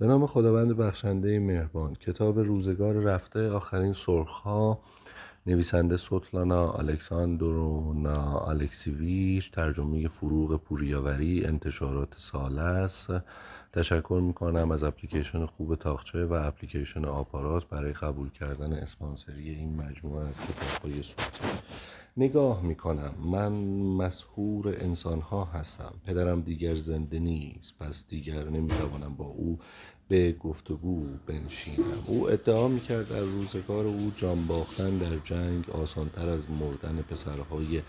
به نام خداوند بخشنده مهربان. کتاب روزگار رفته، آخرین سرخ‌ها، نویسنده سوتلانا الکساندرونا الکسیویچ، ترجمه فروغ پوریاوری، انتشارات سالس. تشکر میکنم از اپلیکیشن خوب تاقچه و اپلیکیشن آپارات برای قبول کردن اسپانسری این مجموعه از کتاب‌های صوتی. نگاه میکنم، من مسحور انسانها هستم. پدرم دیگر زنده نیست، پس دیگر نمیتوانم با او به گفتگو بنشینم. او ادعا میکرد در روزگار او جان باختن در جنگ آسانتر از مردن پسرهای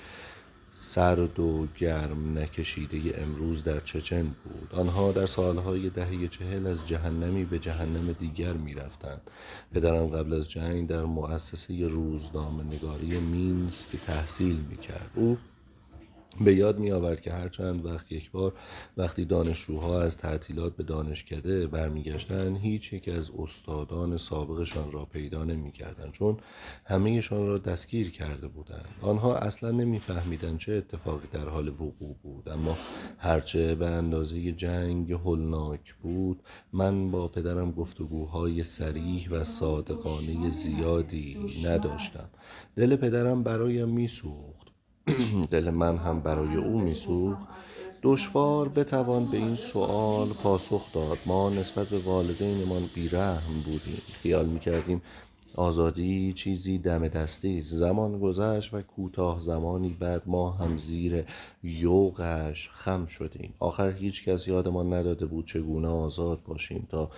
سرد و گرم نکشیده امروز در چچن بود. آنها در سالهای دهه 40 از جهنمی به جهنم دیگر می رفتند. پدرم قبل از جنگ در مؤسسه روزنامه نگاری مینسک تحصیل می کرد. او به یاد می آورد که هر چند وقت یک بار وقتی دانشجوها از تعطیلات به دانشکده برمیگشتند، هیچ یک از استادان سابقشان را پیدا نمی کردند، چون همهشان را دستگیر کرده بودند. آنها اصلا نمی فهمیدند چه اتفاقی در حال وقوع بود، اما هرچه به اندازه جنگ هولناک بود، من با پدرم گفتگوهای صریح و صادقانه زیادی نداشتم. دل پدرم برایم می سوخت. دل من هم برای او میسوخت. دشوار بتوان به این سوال پاسخ داد. ما نسبت به والدینمان بیرحم بودیم. خیال میکردیم آزادی چیزی دم دستی است. زمان گذشت و کوتاه زمانی بعد ما هم زیر یوغش خم شدیم. آخر هیچ کس یادمان نداده بود چگونه آزاد باشیم. تا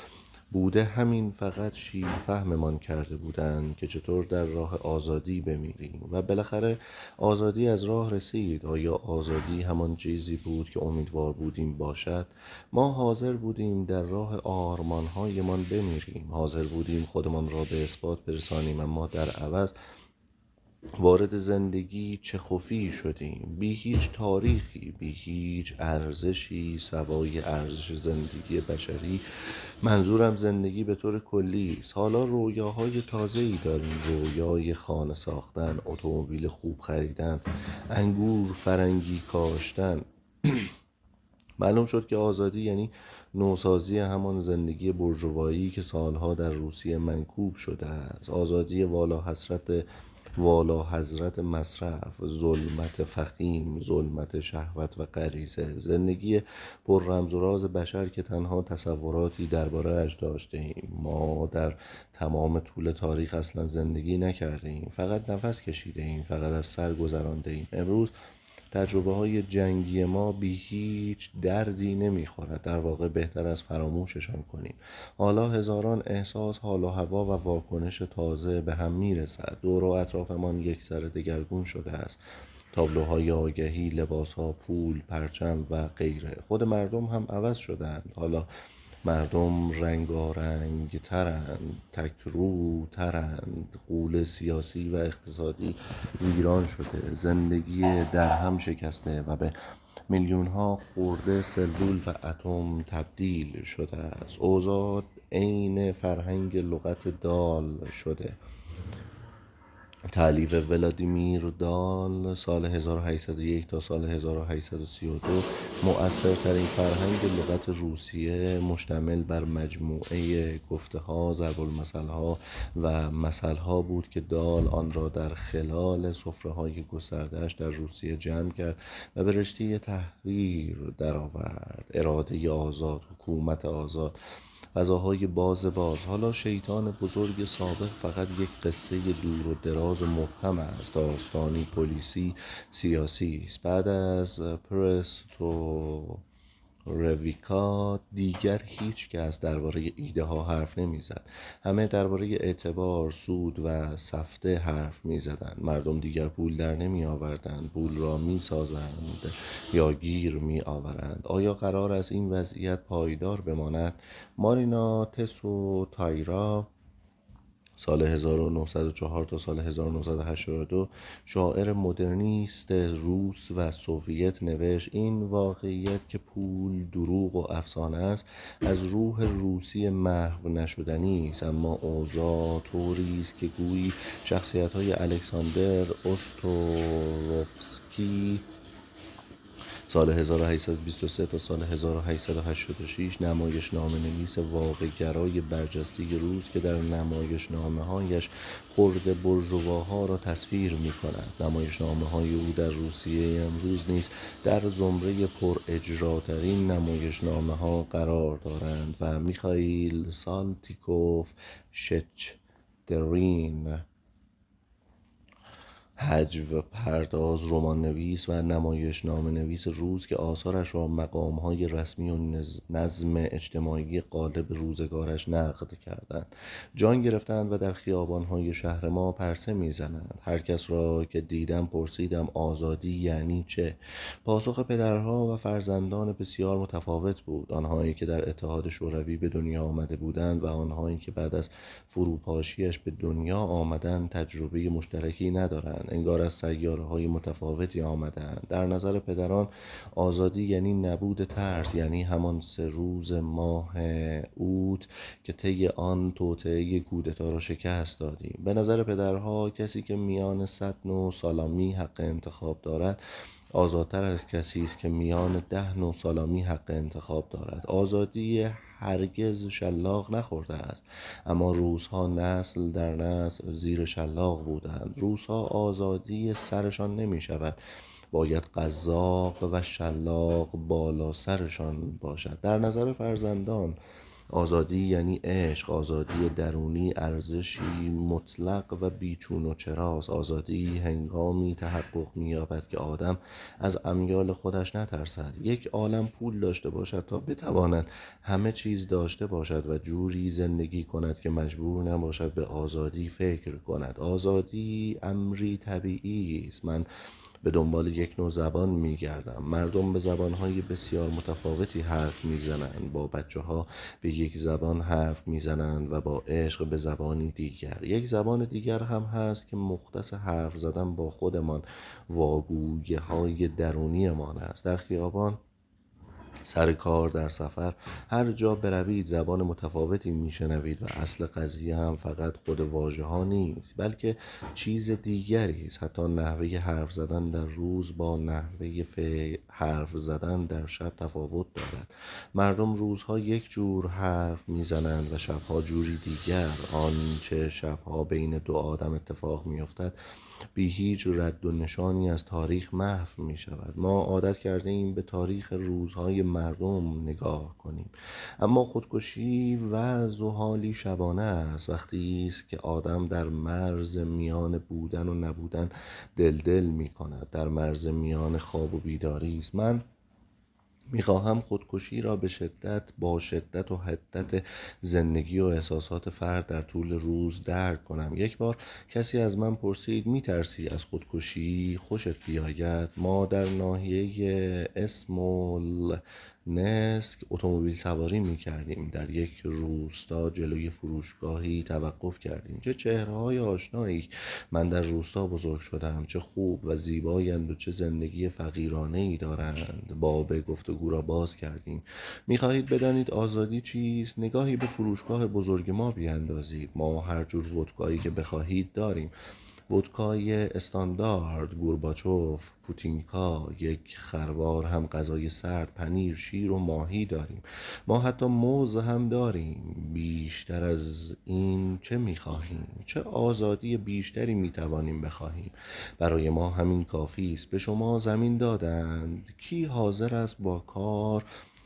بوده همین فقط شیر فهممان کرده بودند که چطور در راه آزادی بمیریم و بالاخره آزادی از راه رسید. آیا آزادی همان چیزی بود که امیدوار بودیم باشد؟ ما حاضر بودیم در راه آرمانهایمان بمیریم، حاضر بودیم خودمان را به اثبات برسانیم، اما در عوض وارد زندگی چه خفی شدیم، بی هیچ تاریخی، بی هیچ ارزشی سوای ارزش زندگی بشری. منظورم زندگی به طور کلی است. حالا رویاهای تازه‌ای داریم، رویای خانه ساختن، اتومبیل خوب خریدن، انگور فرنگی کاشتن. معلوم شد که آزادی یعنی نوسازی همان زندگی برجوایی که سالها در روسیه منکوب شده است. آزادی والا حضرت مصرف، ظلمت فخیم، ظلمت شهوت و غریزه. زندگی پر رمز و راز بشر که تنها تصوراتی درباره اش داشته ایم. ما در تمام طول تاریخ اصلا زندگی نکرده ایم، فقط نفس کشیده ایم، فقط از سر گذرانده ایم. امروز تجربه های جنگی ما بی هیچ دردی نمیخورد. در واقع بهتر از فراموششان کنیم. حالا هزاران احساس، حال و هوا و واکنش تازه به هم میرسد. دور و اطرافمان یک سر دگرگون شده است. تابلوهای آگهی، لباسها، پول، پرچم و غیره. خود مردم هم عوض شدند. حالا مردم رنگارنگ ترند، تکرو ترند، غول سیاسی و اقتصادی ویران شده، زندگی در هم شکسته و به میلیون ها خورده سلول و اتم تبدیل شده است. اوضاع عین فرهنگ لغت دال شده. تألیف ولادیمیر دال سال 1801 تا سال 1832 مؤثرترین فرهنگ لغت روسیه، مشتمل بر مجموعه گفته‌ها، ضرب‌المثل‌ها و مثل‌ها بود که دال آن را در خلال سفره‌های گسترده‌اش در روسیه جمع کرد و به رشته تحریر درآورد. اراده آزاد، حکومت آزاد، فضاهای باز. حالا شیطان بزرگ سابق فقط یک قصه دور و دراز و مبهم است، داستانی پلیسی سیاسی است. بعد از پرستو رویکا دیگر هیچ کس درباره ایده ها حرف نمی زد. همه درباره اعتبار، سود و سفته حرف می زدند. مردم دیگر پول در نمی آوردند، پول را می سازند یا گیر می آورند. آیا قرار است این وضعیت پایدار بماند؟ مارینا تسوتایرا سال 1904 تا سال 1982 شاعر مدرنیست روس و سوویت نوشت: این واقعیت که پول دروغ و افسانه است از روح روسی محو نشدنی است، اما اوضاع طوری است که گویی شخصیت‌های الکساندر اوستوروفسکی، سال 1823 تا سال 1886 نمایشنامه‌نویس واقع‌گرای برجسته روز که در نمایشنامه‌هایش خرد برژواها را تصویر می‌کند. نمایشنامه‌های او در روسیه امروز نیز در زمره پر اجراترین نمایشنامه‌ها قرار دارند و میخائیل سالتیکوف، شچدرین، هجو پرداز، رمان نویس و نمایشنامه نویس روز که آثارش را مقام‌های رسمی و نظم اجتماعی غالب روزگارش نقد کردند، جان گرفتند و در خیابان‌های شهر ما پرسه می‌زنند. هر کس را که دیدم پرسیدم آزادی یعنی چه؟ پاسخ پدرها و فرزندان بسیار متفاوت بود، آنهایی که در اتحاد شوروی به دنیا آمده بودند و آنهایی که بعد از فروپاشیش به دنیا آمدند تجربه مشترکی ندارند، انگار از سیاره‌های متفاوتی آمدند. در نظر پدران آزادی یعنی نبود ترس، یعنی همان 3 روز ماه اوت که طی آن توطئه کودتا را شکست دادیم. به نظر پدرها کسی که میان 100 نوع سالامی حق انتخاب دارد آزادتر از کسی است که میان 10 نوع سالامی حق انتخاب دارد. آزادی هرگز شلاق نخورده است، اما روزها نسل در نسل زیر شلاق بودند. روزها آزادی سرشان نمی شود، باید قزاق و شلاق بالا سرشان باشد. در نظر فرزندان آزادی یعنی عشق، آزادی درونی، ارزشی مطلق و بیچون و چراست. آزادی هنگامی تحقق می‌یابد که آدم از امیال خودش نترسد، یک عالم پول داشته باشد تا بتواند همه چیز داشته باشد و جوری زندگی کند که مجبور نباشد به آزادی فکر کند. آزادی امری طبیعی است. من به دنبال یک نوع زبان می‌گردم. مردم به زبان‌های بسیار متفاوتی حرف می‌زنند. با بچه‌ها به یک زبان حرف می‌زنند و با عشق به زبانی دیگر. یک زبان دیگر هم هست که مختص حرف زدن با خودمان، واگویی‌های درونیمان است. در خیابان، سر کار، در سفر، هر جا بروید زبان متفاوتی میشنوید و اصل قضیه هم فقط خود واژه ها نیست، بلکه چیز دیگری است. حتی نحوه حرف زدن در روز با نحوه حرف زدن در شب تفاوت دارد. مردم روزها یک جور حرف میزنند و شبها جوری دیگر. آنچه شبها بین دو آدم اتفاق میافتد بی هیچ رد و نشانی از تاریخ محو می شود. ما عادت کرده ایم به تاریخ روزهای مردم نگاه کنیم، اما خودکشی و زحالی شبانه است. وقتی است که آدم در مرز میان بودن و نبودن دل می کند، در مرز میان خواب و بیداری است. من میخواهم خودکشی را با شدت و حدت زندگی و احساسات فرد در طول روز درک کنم. یک بار کسی از من پرسید میترسی از خودکشی خوشت بیاید؟ ما در ناحیه اسمول نسک اتومبیل سواری میکردیم. در یک روستا جلوی فروشگاهی توقف کردیم. چه چهره‌های آشنایی! من در روستا بزرگ شدم. چه خوب و زیبایند و چه زندگی فقیرانه‌ای دارند. باب گفتگو را باز کردیم. می‌خواهید بدانید آزادی چیست؟ نگاهی به فروشگاه بزرگ ما بیاندازید. ما هر جور ودکایی که بخواهید داریم. ودکای استاندارد، گورباچوف، پوتینکا، یک خروار هم غذای سرد، پنیر، شیر و ماهی داریم. ما حتی موز هم داریم. بیشتر از این چه می‌خواهیم؟ چه آزادی بیشتری می‌توانیم بخواهیم؟ برای ما همین کافی است. به شما زمین دادند. کی حاضر است با کار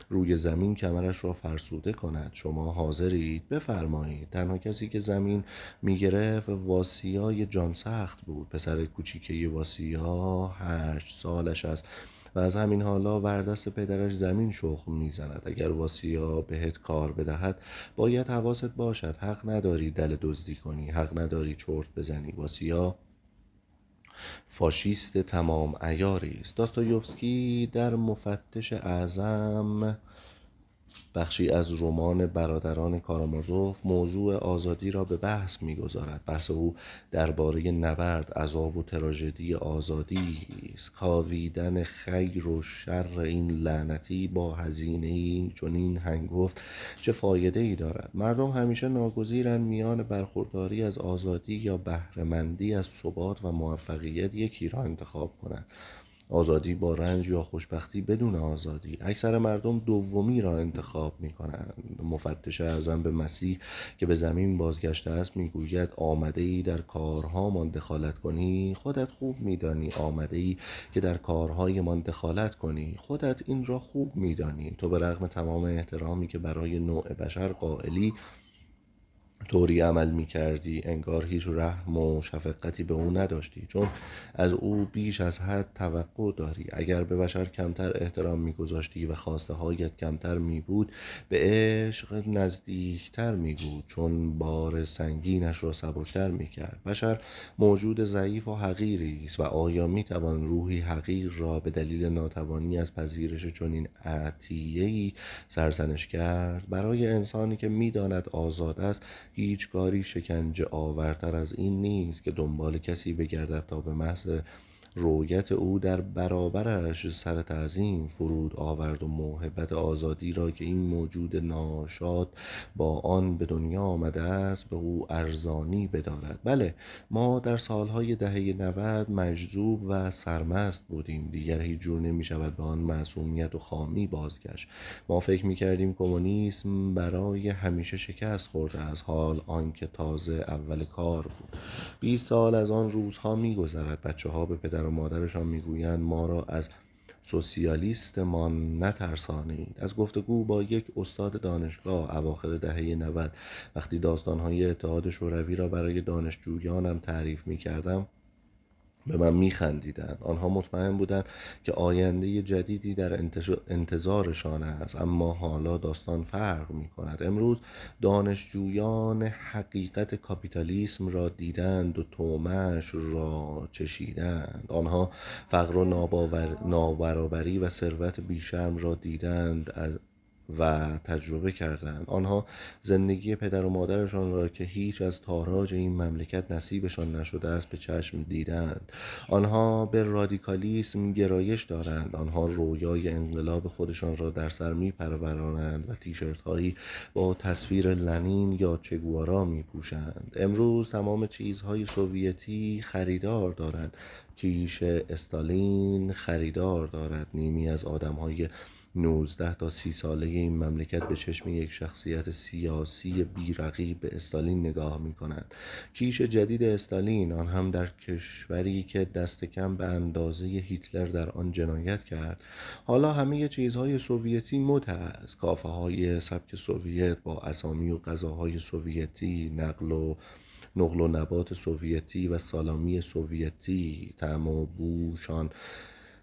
روی زمین کمرش را فرسوده کند؟ شما حاضرید؟ بفرمایید. تنها کسی که زمین میگرفت واسیای جان سخت بود. پسر کوچیکه واسیا 8 سالش است و از همین حالا وردست پدرش زمین شخم میزند. اگر واسیا بهت کار بدهد باید حواست باشد. حق نداری دل دزدی کنی، حق نداری چرت بزنی. واسیا فاشیست تمام عیاری است. داستایوفسکی در مفتش اعظم، بخشی از رمان برادران کارامازوف، موضوع آزادی را به بحث می‌گذارد. بحث او درباره نبرد، عذاب و تراژدی آزادی است. کاویدن خیر و شر این لعنتی با هزینه‌ای چنین هنگفت چه فایده‌ای دارد؟ مردم همیشه ناگزیرند میان برخورداری از آزادی یا بهره‌مندی از ثبات و موفقیت یکی را انتخاب کنند. آزادی با رنج یا خوشبختی بدون آزادی. اکثر مردم دومی را انتخاب می کنند. مفتش اعظم به مسیح که به زمین بازگشته است می گوید آمده ای در کارهامان دخالت کنی؟ خودت خوب می دانی آمده ای که در کارهایمان دخالت کنی؟ خودت این را خوب می دانی. تو به رغم تمام احترامی که برای نوع بشر قائلی طوری عمل می کردی انگار هیچ رحم و شفقتی به او نداشتی، چون از او بیش از حد توقع داری. اگر به بشر کمتر احترام می گذاشتی و خواسته هایت کمتر می بود، به عشق نزدیکتر می بود، چون بار سنگینش را سبکتر می کرد. بشر موجود ضعیف و حقیری است و آیا می توان روحی حقیر را به دلیل ناتوانی از پذیرش چنین عطیه‌ای سرزنش کرد؟ برای انسانی که می داند آزاد است، هیچ کاری شکنجه آورتر از این نیست که دنبال کسی بگردد تا به محض رویت او در برابرش سر تعظیم فرود آورد و موهبت آزادی را که این موجود ناشاد با آن به دنیا آمده است به او ارزانی بدارد. بله، ما در سالهای دهه 90 مجذوب و سرمست بودیم. دیگر هیچ جور نمی شود به آن معصومیت و خامی بازگشت. ما فکر می کردیم کمونیسم برای همیشه شکست خورده است، حال آنکه تازه اول کار بود. 20 سال از آن روزها می گذرد. بچه ها به پدر و مادرشان می گویند ما را از سوسیالیستمان نترسانید. از گفتگو با یک استاد دانشگاه اواخر دهه 90 وقتی داستانهای اتحاد شوروی را برای دانشجویانم تعریف می کردم به من میخندیدند. آنها مطمئن بودند که آینده جدیدی در انتظارشان است، اما حالا داستان فرق میکند. امروز دانشجویان حقیقت کاپیتالیسم را دیدند و طعمه‌اش را چشیدند. آنها فقر و نابرابری و ثروت بیشرم را دیدند و تجربه کردند. آنها زندگی پدر و مادرشان را که هیچ از تاراج این مملکت نصیبشان نشده است به چشم دیدند. آنها به رادیکالیسم گرایش دارند. آنها رویای انقلاب خودشان را در سر می پرورانند و تیشرت هایی با تصویر لنین یا چگوارا می پوشند. امروز تمام چیزهای سوویتی خریدار دارند. کیش استالین خریدار دارد. نیمی از آدمهای 19 تا 30 ساله این مملکت به چشم یک شخصیت سیاسی بی‌رقیب به استالین نگاه می کنند. کیش جدید استالین، آن هم در کشوری که دست کم به اندازه هیتلر در آن جنایت کرد. حالا همه چیزهای سوویتی مد است. کافه های سبک سوویت با اسامی و غذاهای سوویتی، نقل و نبات سوویتی و سالامی سوویتی، طعم و بوشان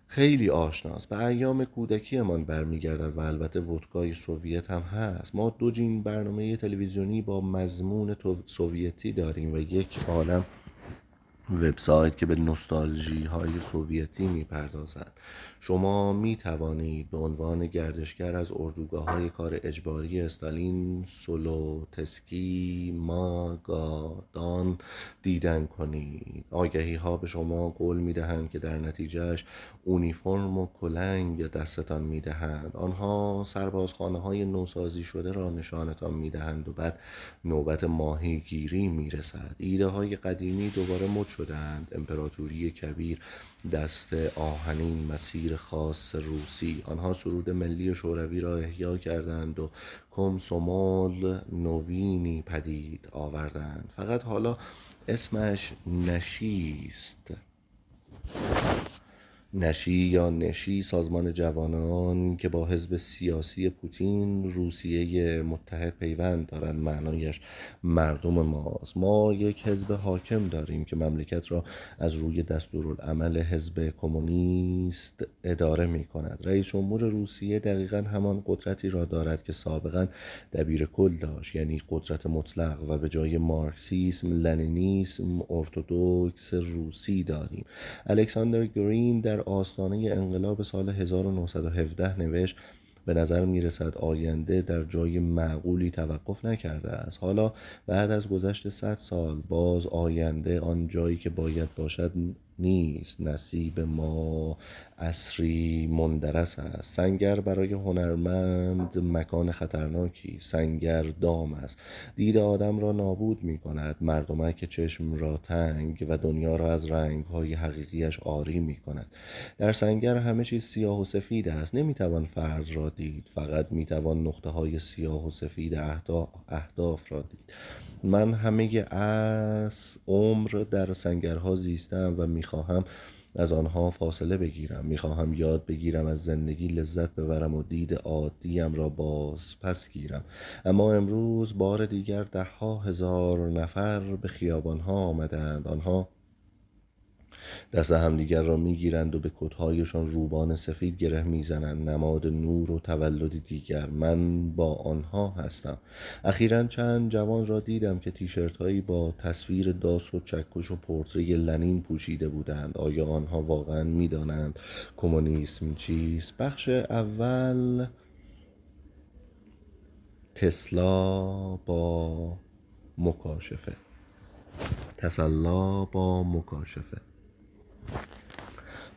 خیلی آشناست. به ایام کودکیمان برمیگردد و البته ودکای سوویت هم هست. ما 2 جین برنامه تلویزیونی با مضمون سوویتی داریم و یک عالم وبسایت که به نوستالژی های سوویتی میپردازند. شما می توانید به عنوان گردشگر از اردوگاه های کار اجباری استالین، سولوتسکی، ماگادان دیدن کنید. آگهی ها به شما قول می دهند که در نتیجهش اونیفرم و کلنگ دستتان می دهند. آنها سربازخانه های نوسازی شده را نشانتان می دهند و بعد نوبت ماهیگیری می رسد. ایده های قدیمی دوباره مد شدند. امپراتوری کبیر، دست آهنین، مسیر خاص روسی. آنها سرود ملی شوروی را احیا کردند و کمسومول نوینی پدید آوردند. فقط حالا اسمش نشیست. نشی یا نشی سازمان جوانان که با حزب سیاسی پوتین روسیه متحد پیوند دارند. معنایش مردم ماست. ما یک حزب حاکم داریم که مملکت را از روی دستورالعمل حزب کمونیست اداره می کند. رئیس جمهور روسیه دقیقاً همان قدرتی را دارد که سابقاً دبیر کل داشت، یعنی قدرت مطلق، و به جای مارکسیسم لنینیسم ارتدوکس روسی داریم. الکساندر گرین در آستانه انقلاب سال 1917 نوشت به نظر می رسد آینده در جای معقولی توقف نکرده است. حالا بعد از گذشت 100 سال باز آینده آن جایی که باید باشد نیست. نصیب ما عصری مندرس است. سنگر برای هنرمند مکان خطرناکی سنگردام است. دید آدم را نابود می کند، مردمک چشم را تنگ و دنیا را از رنگ‌های حقیقیش عاری می کند. در سنگر همه چیز سیاه و سفید است. نمیتوان فرد را دید، فقط میتوان نقطه های سیاه و سفید اهداف را دید. من همه عمر در سنگرها زیستم و میخواهم از آنها فاصله بگیرم. میخواهم یاد بگیرم از زندگی لذت ببرم و دید عادیم را باز پس گیرم. اما امروز بار دیگر 10,000 نفر به خیابانها آمدند. آنها دست همدیگر را میگیرند و به کتهایشان روبان سفید گره میزنند، نماد نور و تولد دیگر. من با آنها هستم. اخیراً چند جوان را دیدم که تیشرت هایی با تصویر داس و چکش و پورتری لنین پوشیده بودند. آیا آنها واقعاً میدانند کمونیسم چیست؟ بخش اول: تسلا با مکاشفه. تسلا با مکاشفه.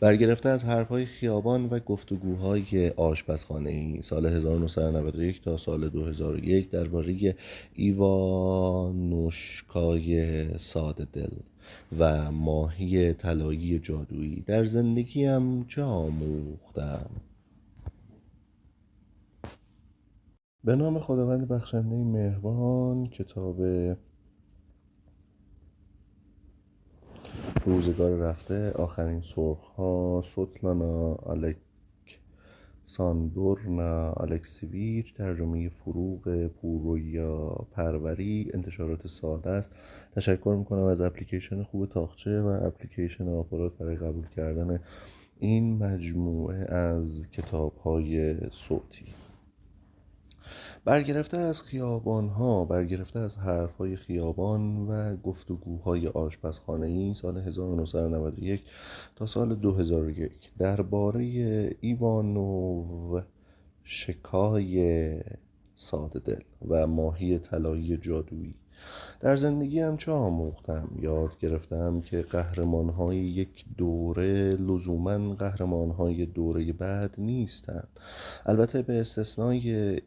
برگرفته از حرفهای خیابان و گفتگوهای آشپزخانه‌ای، سال 1991 تا سال 2001 درباره ایوانوشکای ساده دل و ماهی طلایی جادویی. در زندگیم چه آموختم؟ به نام خداوند بخشنده مهربان. کتاب روزگار رفته، آخرین سرخ‌ها، سوتلانا الکساندرونا الکسیویچ، ترجمه فروغ پورویا پروری، انتشارات ساده است. تشکر میکنم از اپلیکیشن خوب تاقچه و اپلیکیشن آپارات برای قبول کردن این مجموعه از کتاب‌های صوتی. برگرفته از خیابان‌ها، برگرفته از حرف‌های خیابان و گفتگوهای آشپزخانه‌ای، سال 1991 تا سال 2001 درباره ایوانوو شکای ساده دل و ماهی طلایی جادویی. در زندگیم چه آموختم؟ یاد گرفتم که قهرمان‌های یک دوره لزوماً قهرمان‌های دوره بعد نیستند. البته به استثنای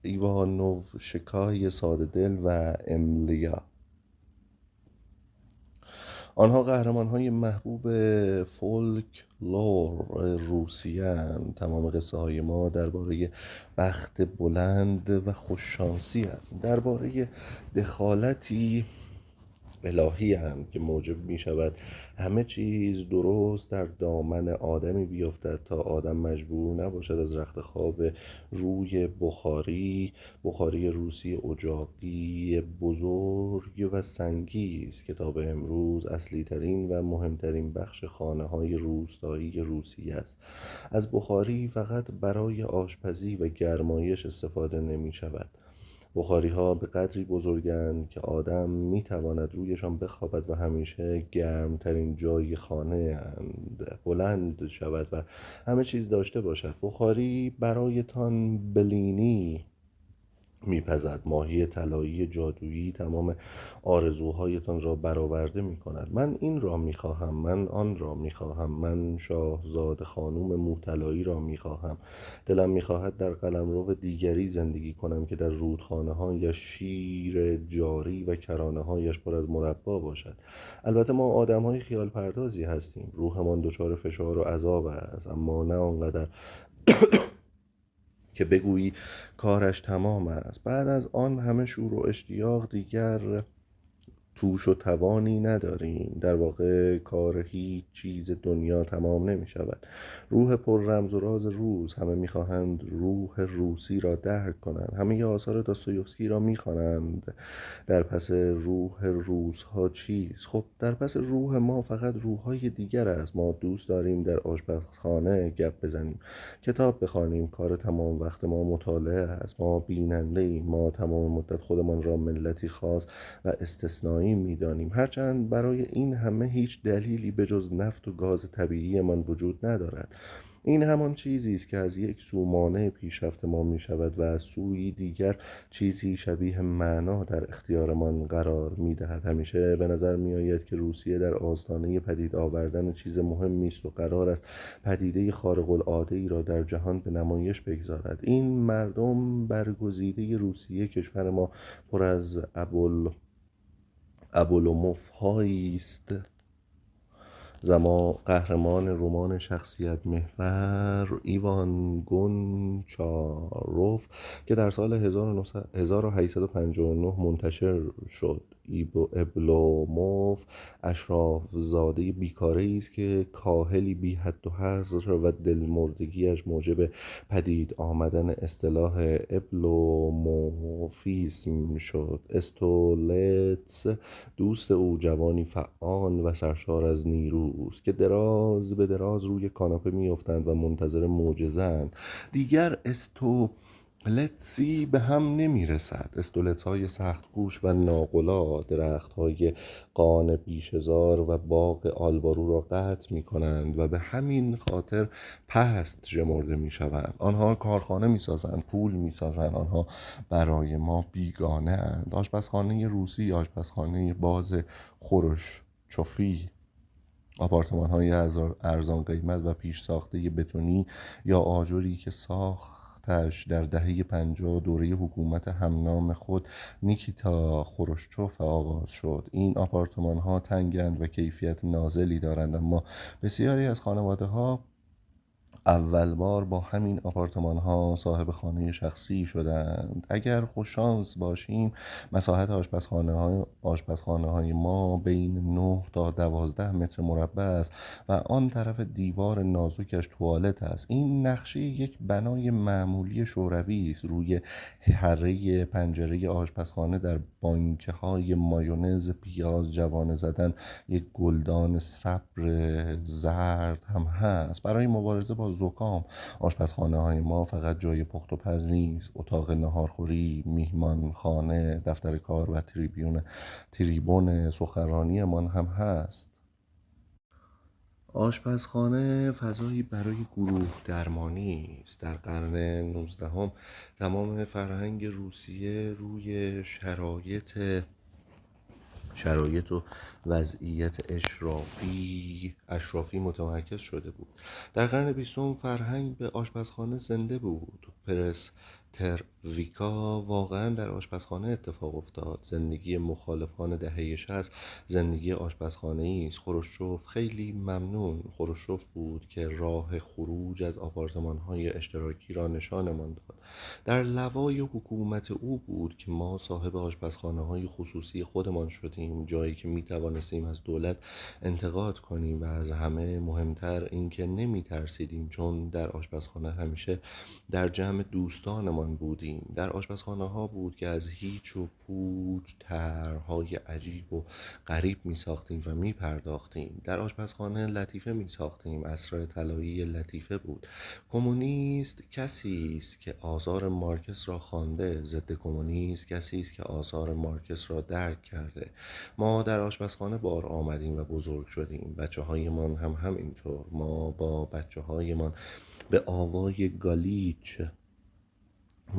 ایوانوشکای ساده دل و املیا. آنها قهرمان‌های محبوب فولکلور روسیه اند. تمام قصه های ما درباره بخت بلند و خوششانسی اند، درباره دخالتی الهی هم که موجب می شود همه چیز درست در دامن آدمی بیفتد تا آدم مجبور نباشد از رخت خواب روی بخاری روسی اجاقی بزرگ و سنگی است. کتاب امروز اصلی ترین و مهمترین بخش خانه های روستایی روسیه است. از بخاری فقط برای آشپزی و گرمایش استفاده نمی شود. بخاری ها به قدری بزرگند که آدم می تواند رویشان بخوابد و همیشه گرمترین جای خانه بلند شود و همه چیز داشته باشد. بخاری برایتان بلینی میپزد. ماهی طلایی جادویی تمام آرزوهایتان را برآورده می کند. من این را می خواهم، من آن را می خواهم، من شاهزاده خانوم موطلایی را می خواهم. دلم می خواهد در قلمرو دیگری زندگی کنم که در رودخانه هایش شیر جاری و کرانه هایش پر از مربا باشد. البته ما آدم های خیال پردازی هستیم. روحمان دچار فشار و عذاب است، اما نه آنقدر که بگویی کارش تمام است. بعد از آن همه شور و اشتیاق دیگر توش و توانی نداریم. در واقع کار هیچ چیز دنیا تمام نمی شود. روح پر رمز و راز روز، همه میخواهند روح روسی را درک کنند. همه آثار داستایوفسکی را میخوانند. در پس روح روزها چیست؟ خب در پس روح ما فقط روحهای دیگر است. ما دوست داریم در آشپزخانه گپ بزنیم، کتاب بخوانیم. کار تمام وقت ما مطالعه است. ما بیننده ایم. ما تمام مدت خودمان را ملتی خاص و استثنایی می‌دانیم، هرچند برای این همه هیچ دلیلی به جز نفت و گاز طبیعی من وجود ندارد. این همان چیزی است که از یک سو مانع پیشرفت ما می شود و از سوی دیگر چیزی شبیه معنا در اختیارمان قرار می دهد. همیشه به نظر می آید که روسیه در آستانه پدید آوردن چیز مهمی است و قرار است پدیده خارق العاده ای را در جهان به نمایش بگذارد. این مردم برگزیده روسیه، کشور ما پر از ابولوموف هایی است. قهرمان رمان شخصیت محور ایوان گونچاروف که در سال 1859 منتشر شد. ابلوموف اشراف زاده بیکاره است که کاهلی بی حد و حصر و دلمردگیش موجب پدید آمدن اصطلاح ابلوموفیسم شد. استولتس دوست او جوانی فعال و سرشار از نیروست که دراز به دراز روی کاناپه میافتند و منتظر معجزه‌اند. دیگر استولتسی به هم نمی رسد. استولتس های سخت کوش و ناقلا درخت های قان بیشزار و باغ آلبارو را قطع می کنند و به همین خاطر پست شمرده می شوند. آنها کارخانه می سازند، پول می سازند. آنها برای ما بیگانه اند. آشپزخانه روسی، آشپزخانه باز خروشچوفی، آپارتمان های ارزان قیمت و پیش ساخته بتونی یا آجری که ساختش در دهه 50 دوره حکومت همنام خود نیکیتا خروشچوف آغاز شد. این آپارتمان ها تنگند و کیفیت نازلی دارند، اما بسیاری از خانواده ها اول بار با همین آپارتمان ها صاحب خانه شخصی شدند. اگر خوششانس باشیم مساحت آشپزخانه های ما بین 9 تا 12 متر مربع است و آن طرف دیوار نازکش توالت است. این نقشه یک بنای معمولی شوروی است. روی حره پنجره آشپزخانه در بانکه های مایونز پیاز جوانه زدن یک گلدان صبر زرد هم هست. برای مبارزه با زکام آشپزخانه های ما فقط جای پخت و پز نیست. اتاق ناهارخوری، میهمان خانه، دفتر کار و تریبون سخنرانی من هم هست. آشپزخانه فضایی برای گروه درمانی است. در قرن 19 تمام فرهنگ روسیه روی شرایط و وضعیت اشرافی متمرکز شده بود. در قرن 20 فرهنگ به آشپزخانه زنده بود. پرسترویکا واقعا در آشپزخانه اتفاق افتاد. زندگی مخالفان دهه 60 زندگی آشپزخانه‌ای است. خروشچوف خیلی ممنون. خروشچوف بود که راه خروج از آپارتمان‌های اشتراکی را نشانمان داد. در لوای حکومت او بود که ما صاحب آشپزخانه‌های خصوصی خودمان شدیم، جایی که می‌توانستیم از دولت انتقاد کنیم و از همه مهمتر اینکه نمی‌ترسیدیم، چون در آشپزخانه همیشه در جمع دوستانمان بودیم. در آشپزخانه‌ها بود که از هیچ و پوچ طرح‌های عجیب و غریب می‌ساختیم و می‌پرداختیم. در آشپزخانه لطیفه می‌ساختیم. عصر طلایی لطیفه بود. کمونیست کسی است که آثار مارکس را خوانده، ضد کمونیست کسی است که آثار مارکس را درک کرده. ما در آشپزخانه بار آمدیم و بزرگ شدیم. بچه‌هایمان هم همینطور. ما با بچه‌هایمان به آوای گالیچ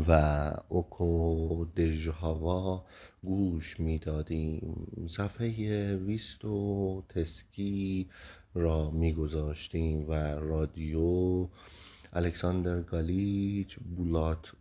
و اوکودژهاوا گوش میدادیم. صفحه ویستوتسکی را میگذاشتیم و رادیو الکساندر گالیچ، بولات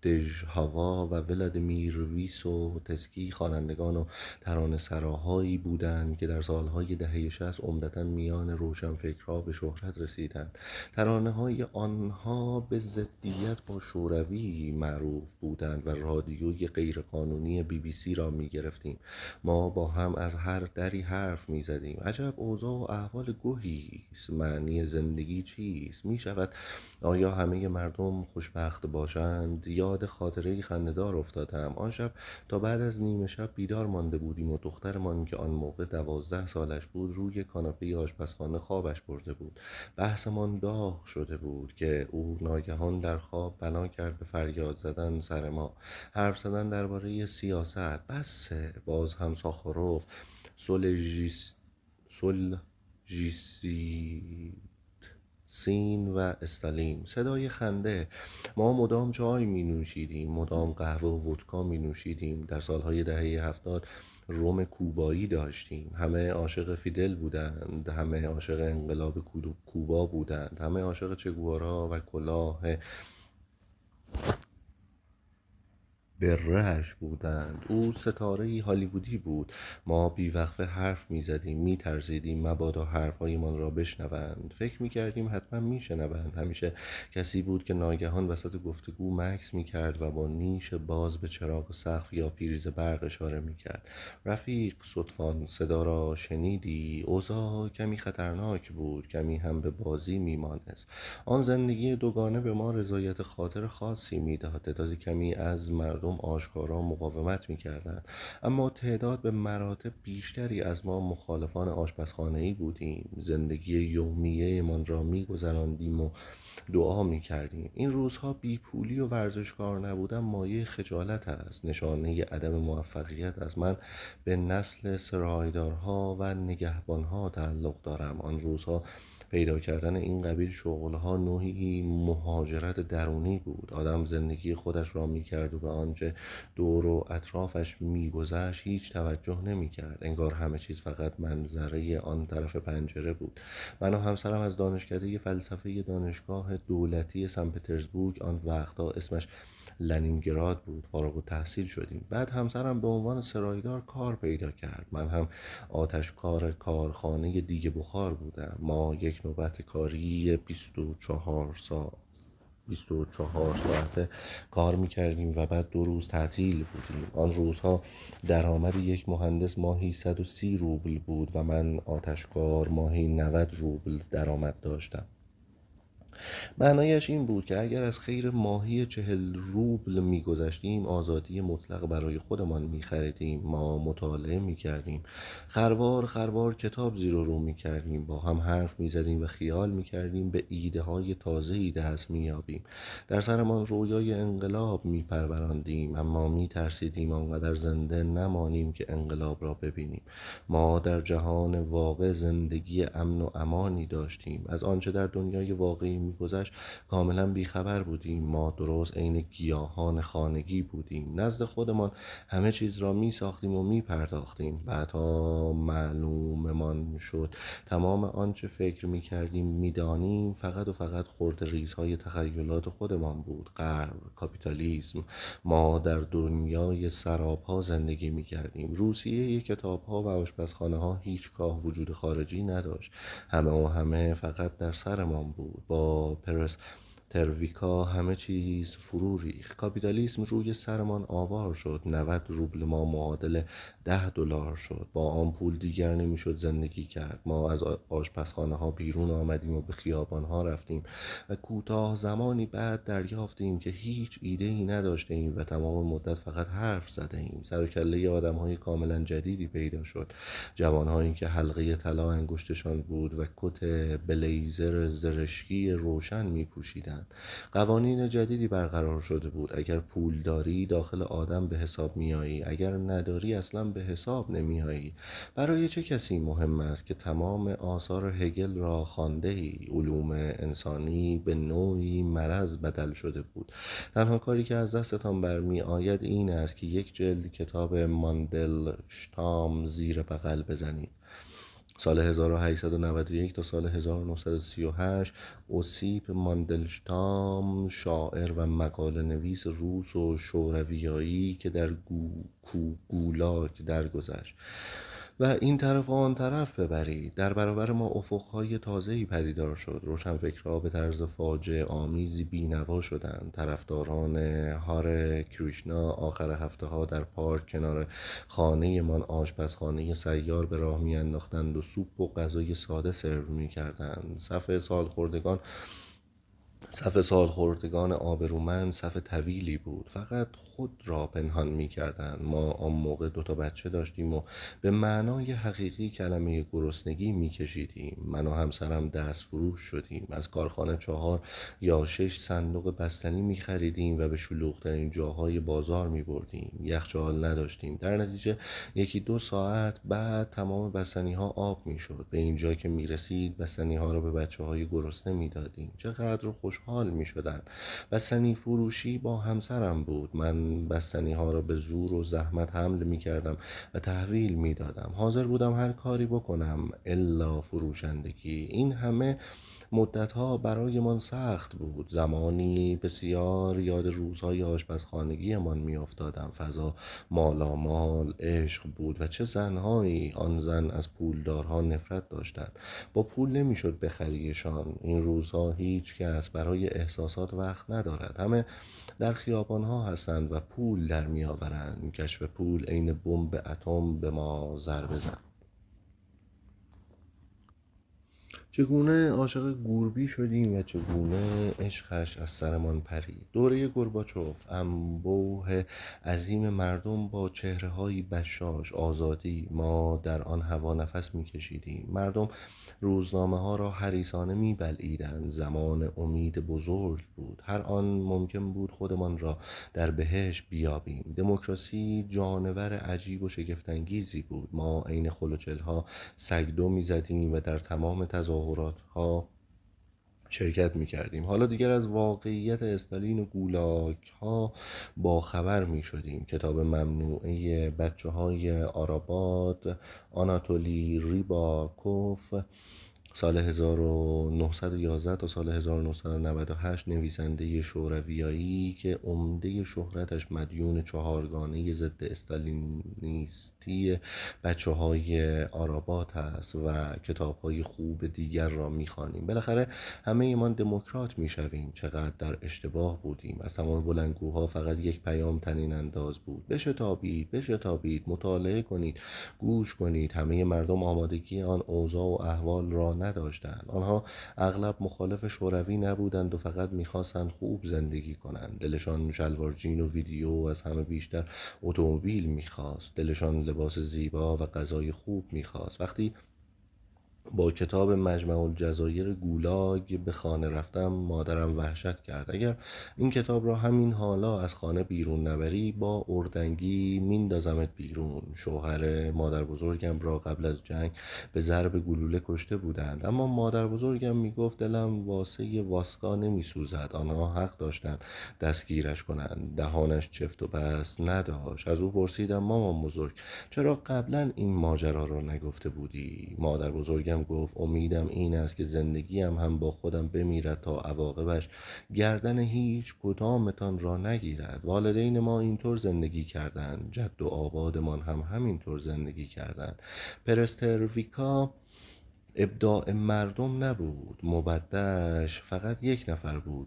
اوکودژهاوا و ولادیمیر ویسوتسکی خوانندگان و ترانه‌سراهایی بودند که در سالهای دهه 60 عمدتاً میان روشنفکرها به شهرت رسیدند. ترانه‌های آنها به ضدیت با شوروی معروف بودند و رادیوی غیرقانونی BBC را می‌گرفتیم. ما با هم از هر دری حرف می‌زدیم. عجب اوضاع و احوال گوهی است. معنی زندگی چیست؟ می‌شود آیا همه مردم خوشبخت باشند؟ یاد خاطره خنده‌دار افتادم. آن شب تا بعد از نیمه شب بیدار مانده بودیم و دخترمان که آن موقع 12 سالش بود روی کاناپه آشپزخانه خوابش برده بود. بحثمان داغ شده بود که او ناگهان در خواب بنا کرد به فریاد زدن سر ما، حرف زدن درباره سیاست. بس باز هم ساخاروف ژیسیتسین و استالین. صدای خنده. ما مدام چای می نوشیدیم، مدام قهوه و ودکا می نوشیدیم. در سالهای دهه 70 روم کوبایی داشتیم. همه عاشق فیدل بودند، همه عاشق انقلاب کوبا بودند، همه عاشق چگوارا و کلاه برهش بودند. او ستاره هالیوودی بود. ما بیوقفه حرف می زدیم، می ترسیدیم مبادا حرفهایمان را بشنوند. فکر می کردیم حتما می شنوند. همیشه کسی بود که ناگهان وسط گفتگو مکث می کرد و با نیش باز به چراغ سقف یا پریز برق اشاره می کرد. رفیق، صدفان صدا را شنیدی؟ اوضاع کمی خطرناک بود، کمی هم به بازی می مانست. آن زندگی دوگانه به ما رضایت خاطر خاصی میداد. تعدادی کمی از مردم آشکارا مقاومت میکردند، اما تعداد به مراتب بیشتری از ما مخالفان آشپزخانه‌ای بودیم. زندگی یومیه من را میگذراندیم و دعا میکردیم. این روزها بیپولی و ورزشکار نبودن مایه خجالت است، نشانه عدم موفقیت است. من به نسل سرایدارها و نگهبانها تعلق دارم. آن روزها پیدا کردن این قبیل شغلها نوعی مهاجرت درونی بود. آدم زندگی خودش را میکرد و به آنچه دور و اطرافش میگذشت هیچ توجه نمیکرد. انگار همه چیز فقط منظره آن طرف پنجره بود. من و همسرم از دانشکده فلسفه دانشگاه دولتی سن پترزبورگ، آن وقتا اسمش لنینگراد بود، فارغ التحصیل شدیم. بعد همسرم به عنوان سرایدار کار پیدا کرد. من هم آتشکار کارخانه دیگه بخار بودم. ما یک نوبت کاری 24 ساعته کار میکردیم و بعد 2 روز تعطیل بودیم. آن روزها درآمد یک مهندس ماهی 130 روبل بود و من آتشکار ماهی 90 روبل درآمد داشتم. معنایش این بود که اگر از خیر ماهی 40 روبل میگذشتیم آزادی مطلق برای خودمان میخریدیم. ما مطالعه میکردیم، خروار کتاب زیر و رو میکردیم، با هم حرف میزدیم و خیال میکردیم به ایده های تازه‌ای دست مییابیم. در سرمان رویای انقلاب میپروراندیم، اما میترسیدیم آنقدر زنده نمانیم که انقلاب را ببینیم. ما در جهان واقع زندگی امن و امانی داشتیم. از آنچه در دنیای واقعی میگذشت کاملا بیخبر بودیم. ما درست عین گیاهان خانگی بودیم. نزد خودمان همه چیز را میساختیم و میپرداختیم. بعدها معلوممان شد تمام آنچه فکر میکردیم میدانیم فقط و فقط خرده ریزهای تخیلات خودمان بود. غرب، کاپیتالیسم. ما در دنیای سرابها زندگی میکردیم. روسیه کتابها و آشپزخانه‌ها هیچگاه وجود خارجی نداشت. همه فقط در سرمان بود. با پرس ترویکا همه چیز فرو ریخت. کاپیتالیسم روی سرمان آوار شد. 90 روبل ما معادل $10 شد. با آن پول دیگر نمیشد زندگی کرد. ما از آشپزخانه ها بیرون آمدیم و به خیابان ها رفتیم و کوتاه زمانی بعد دریافتیم که هیچ ایده ای نداشته ایم و تمام مدت فقط حرف زده ایم. سر و کله آدم های کاملا جدیدی پیدا شد. جوان هایی که حلقه طلا انگشتشان بود و کت بلیزر زرشکی روشن می پوشیدند. قوانین جدیدی برقرار شده بود. اگر پول داری داخل آدم به حساب میایی، اگر نداری اصلا به حساب نمیایی. برای چه کسی مهم است که تمام آثار هگل را خوانده ای؟ علوم انسانی به نوعی مرض بدل شده بود. تنها کاری که از دستتان برمی آید این است که یک جلد کتاب ماندلشتام زیر بغل بزنید. سال 1891 تا سال 1938 اوسیپ ماندلشتام، شاعر و مقاله نویس روس و شورویایی که در گولاگ درگذشت. و این طرف و آن طرف ببرید. در برابر ما افقهای تازه‌ای پدیدار شد. روشنفکرها به طرز فاجعه آمیزی بینوا شدند. طرفداران هار کریشنا آخر هفته ها در پارک کنار خانه من آشپزخانه سیار به راه میانداختند و سوپ و غذای ساده سرو میکردند. صف سالخوردگان صف سالخوردگان آبرومند صف طویلی بود، فقط خود را پنهان می کردن. ما آن موقع 2 بچه داشتیم و به معنای حقیقی کلمه گرسنگی می کشیدیم. من و همسرم دست فروش شدیم، از کارخانه 4 یا 6 صندوق بستنی می خریدیم و به شلوغترین جاهای بازار می بردیم. یخچال نداشتیم، در نتیجه 1-2 ساعت بعد تمام بستنی ها آب می شد. به اینجا که می رسید بستنی ها را به بچه های گرسنه می دادیم. چقدر خوشحال می شدن. بستنی فروشی با همسرم بود. من بستنی ها را به زور و زحمت حمل می کردم و تحویل می دادم. حاضر بودم هر کاری بکنم الا فروشندگی. این همه مدتها برایمان سخت بود. زمانی بسیار یاد روزهای آشپزخانگیمان میافتادم. فضا مالامال عشق بود و چه زنهایی. آن زن از پولدارها نفرت داشتند. با پول نمیشد بخریشان. این روزها هیچ کس برای احساسات وقت ندارد. همه در خیابانها هستند و پول در میآورند. کشف پول عین بمب اتم به ما ضربه زد. چگونه عاشق گوربی شدیم و چگونه عشقش از سرمان پرید. دوره گورباچوف، انبوه عظیم مردم با چهره‌هایی بشاش، آزادی. ما در آن هوا نفس می‌کشیدیم. مردم روزنامه ها را حریصانه می‌بلعیدند. زمان امید بزرگ بود. هر آن ممکن بود خودمان را در بهشت بیابیم. دموکراسی جانور عجیب و شگفت‌انگیزی بود. ما عین خلوچل‌ها سگدو می‌زدیم و در تمام تظاهرات‌ها شرکت می‌کردیم. حالا دیگر از واقعیت استالین و گولاگ ها با خبر می‌شدیم. کتاب ممنوعه بچه‌های آراباد، آناتولی ریباکوف، سال 1911 تا سال 1998، نویسنده شورویایی که عمده شهرتش مدیون 4گانه ضد استالینیستی بچه‌های آرابات هست و کتاب‌های خوب دیگر را می‌خوانیم. بالاخره همه ایمان دموکرات می‌شویم. چقدر در اشتباه بودیم. از تمام بلندگوها فقط یک پیام طنین انداز بود: بشتابید، بشتابید، مطالعه کنید، گوش کنید. همه مردم آمادگی آن اوضاع و احوال را نداشتند. آنها اغلب مخالف شوروی نبودند و فقط می‌خواستند خوب زندگی کنند. دلشان شلوار جین و ویدیو و از همه بیشتر اتومبیل می‌خواست. دلشان لباس زیبا و غذای خوب می‌خواست. وقتی با کتاب مجمع الجزایر گولاگ به خانه رفتم، مادرم وحشت کرد: اگر این کتاب را همین حالا از خانه بیرون نبری، با اردنگی میندازمت بیرون. شوهر مادر بزرگم را قبل از جنگ به ضرب گلوله کشته بودند، اما مادر بزرگم میگفت دلم واسه واسکا نمیسوزد. آنها حق داشتند دستگیرش کنند. دهانش چفت و بست نداشت. از او پرسیدم: مامان بزرگ، چرا قبلا این ماجرا را نگفته بودی؟ مادر بزرگم گفت: امیدم این است که زندگیم هم با خودم بمیرد تا عواقبش گردن هیچ کدامتان را نگیرد. والدین ما اینطور زندگی کردند، جد و آبادمان هم همینطور زندگی کردند. پرسترویکا ابداع مردم نبود، مبدعش فقط یک نفر بود: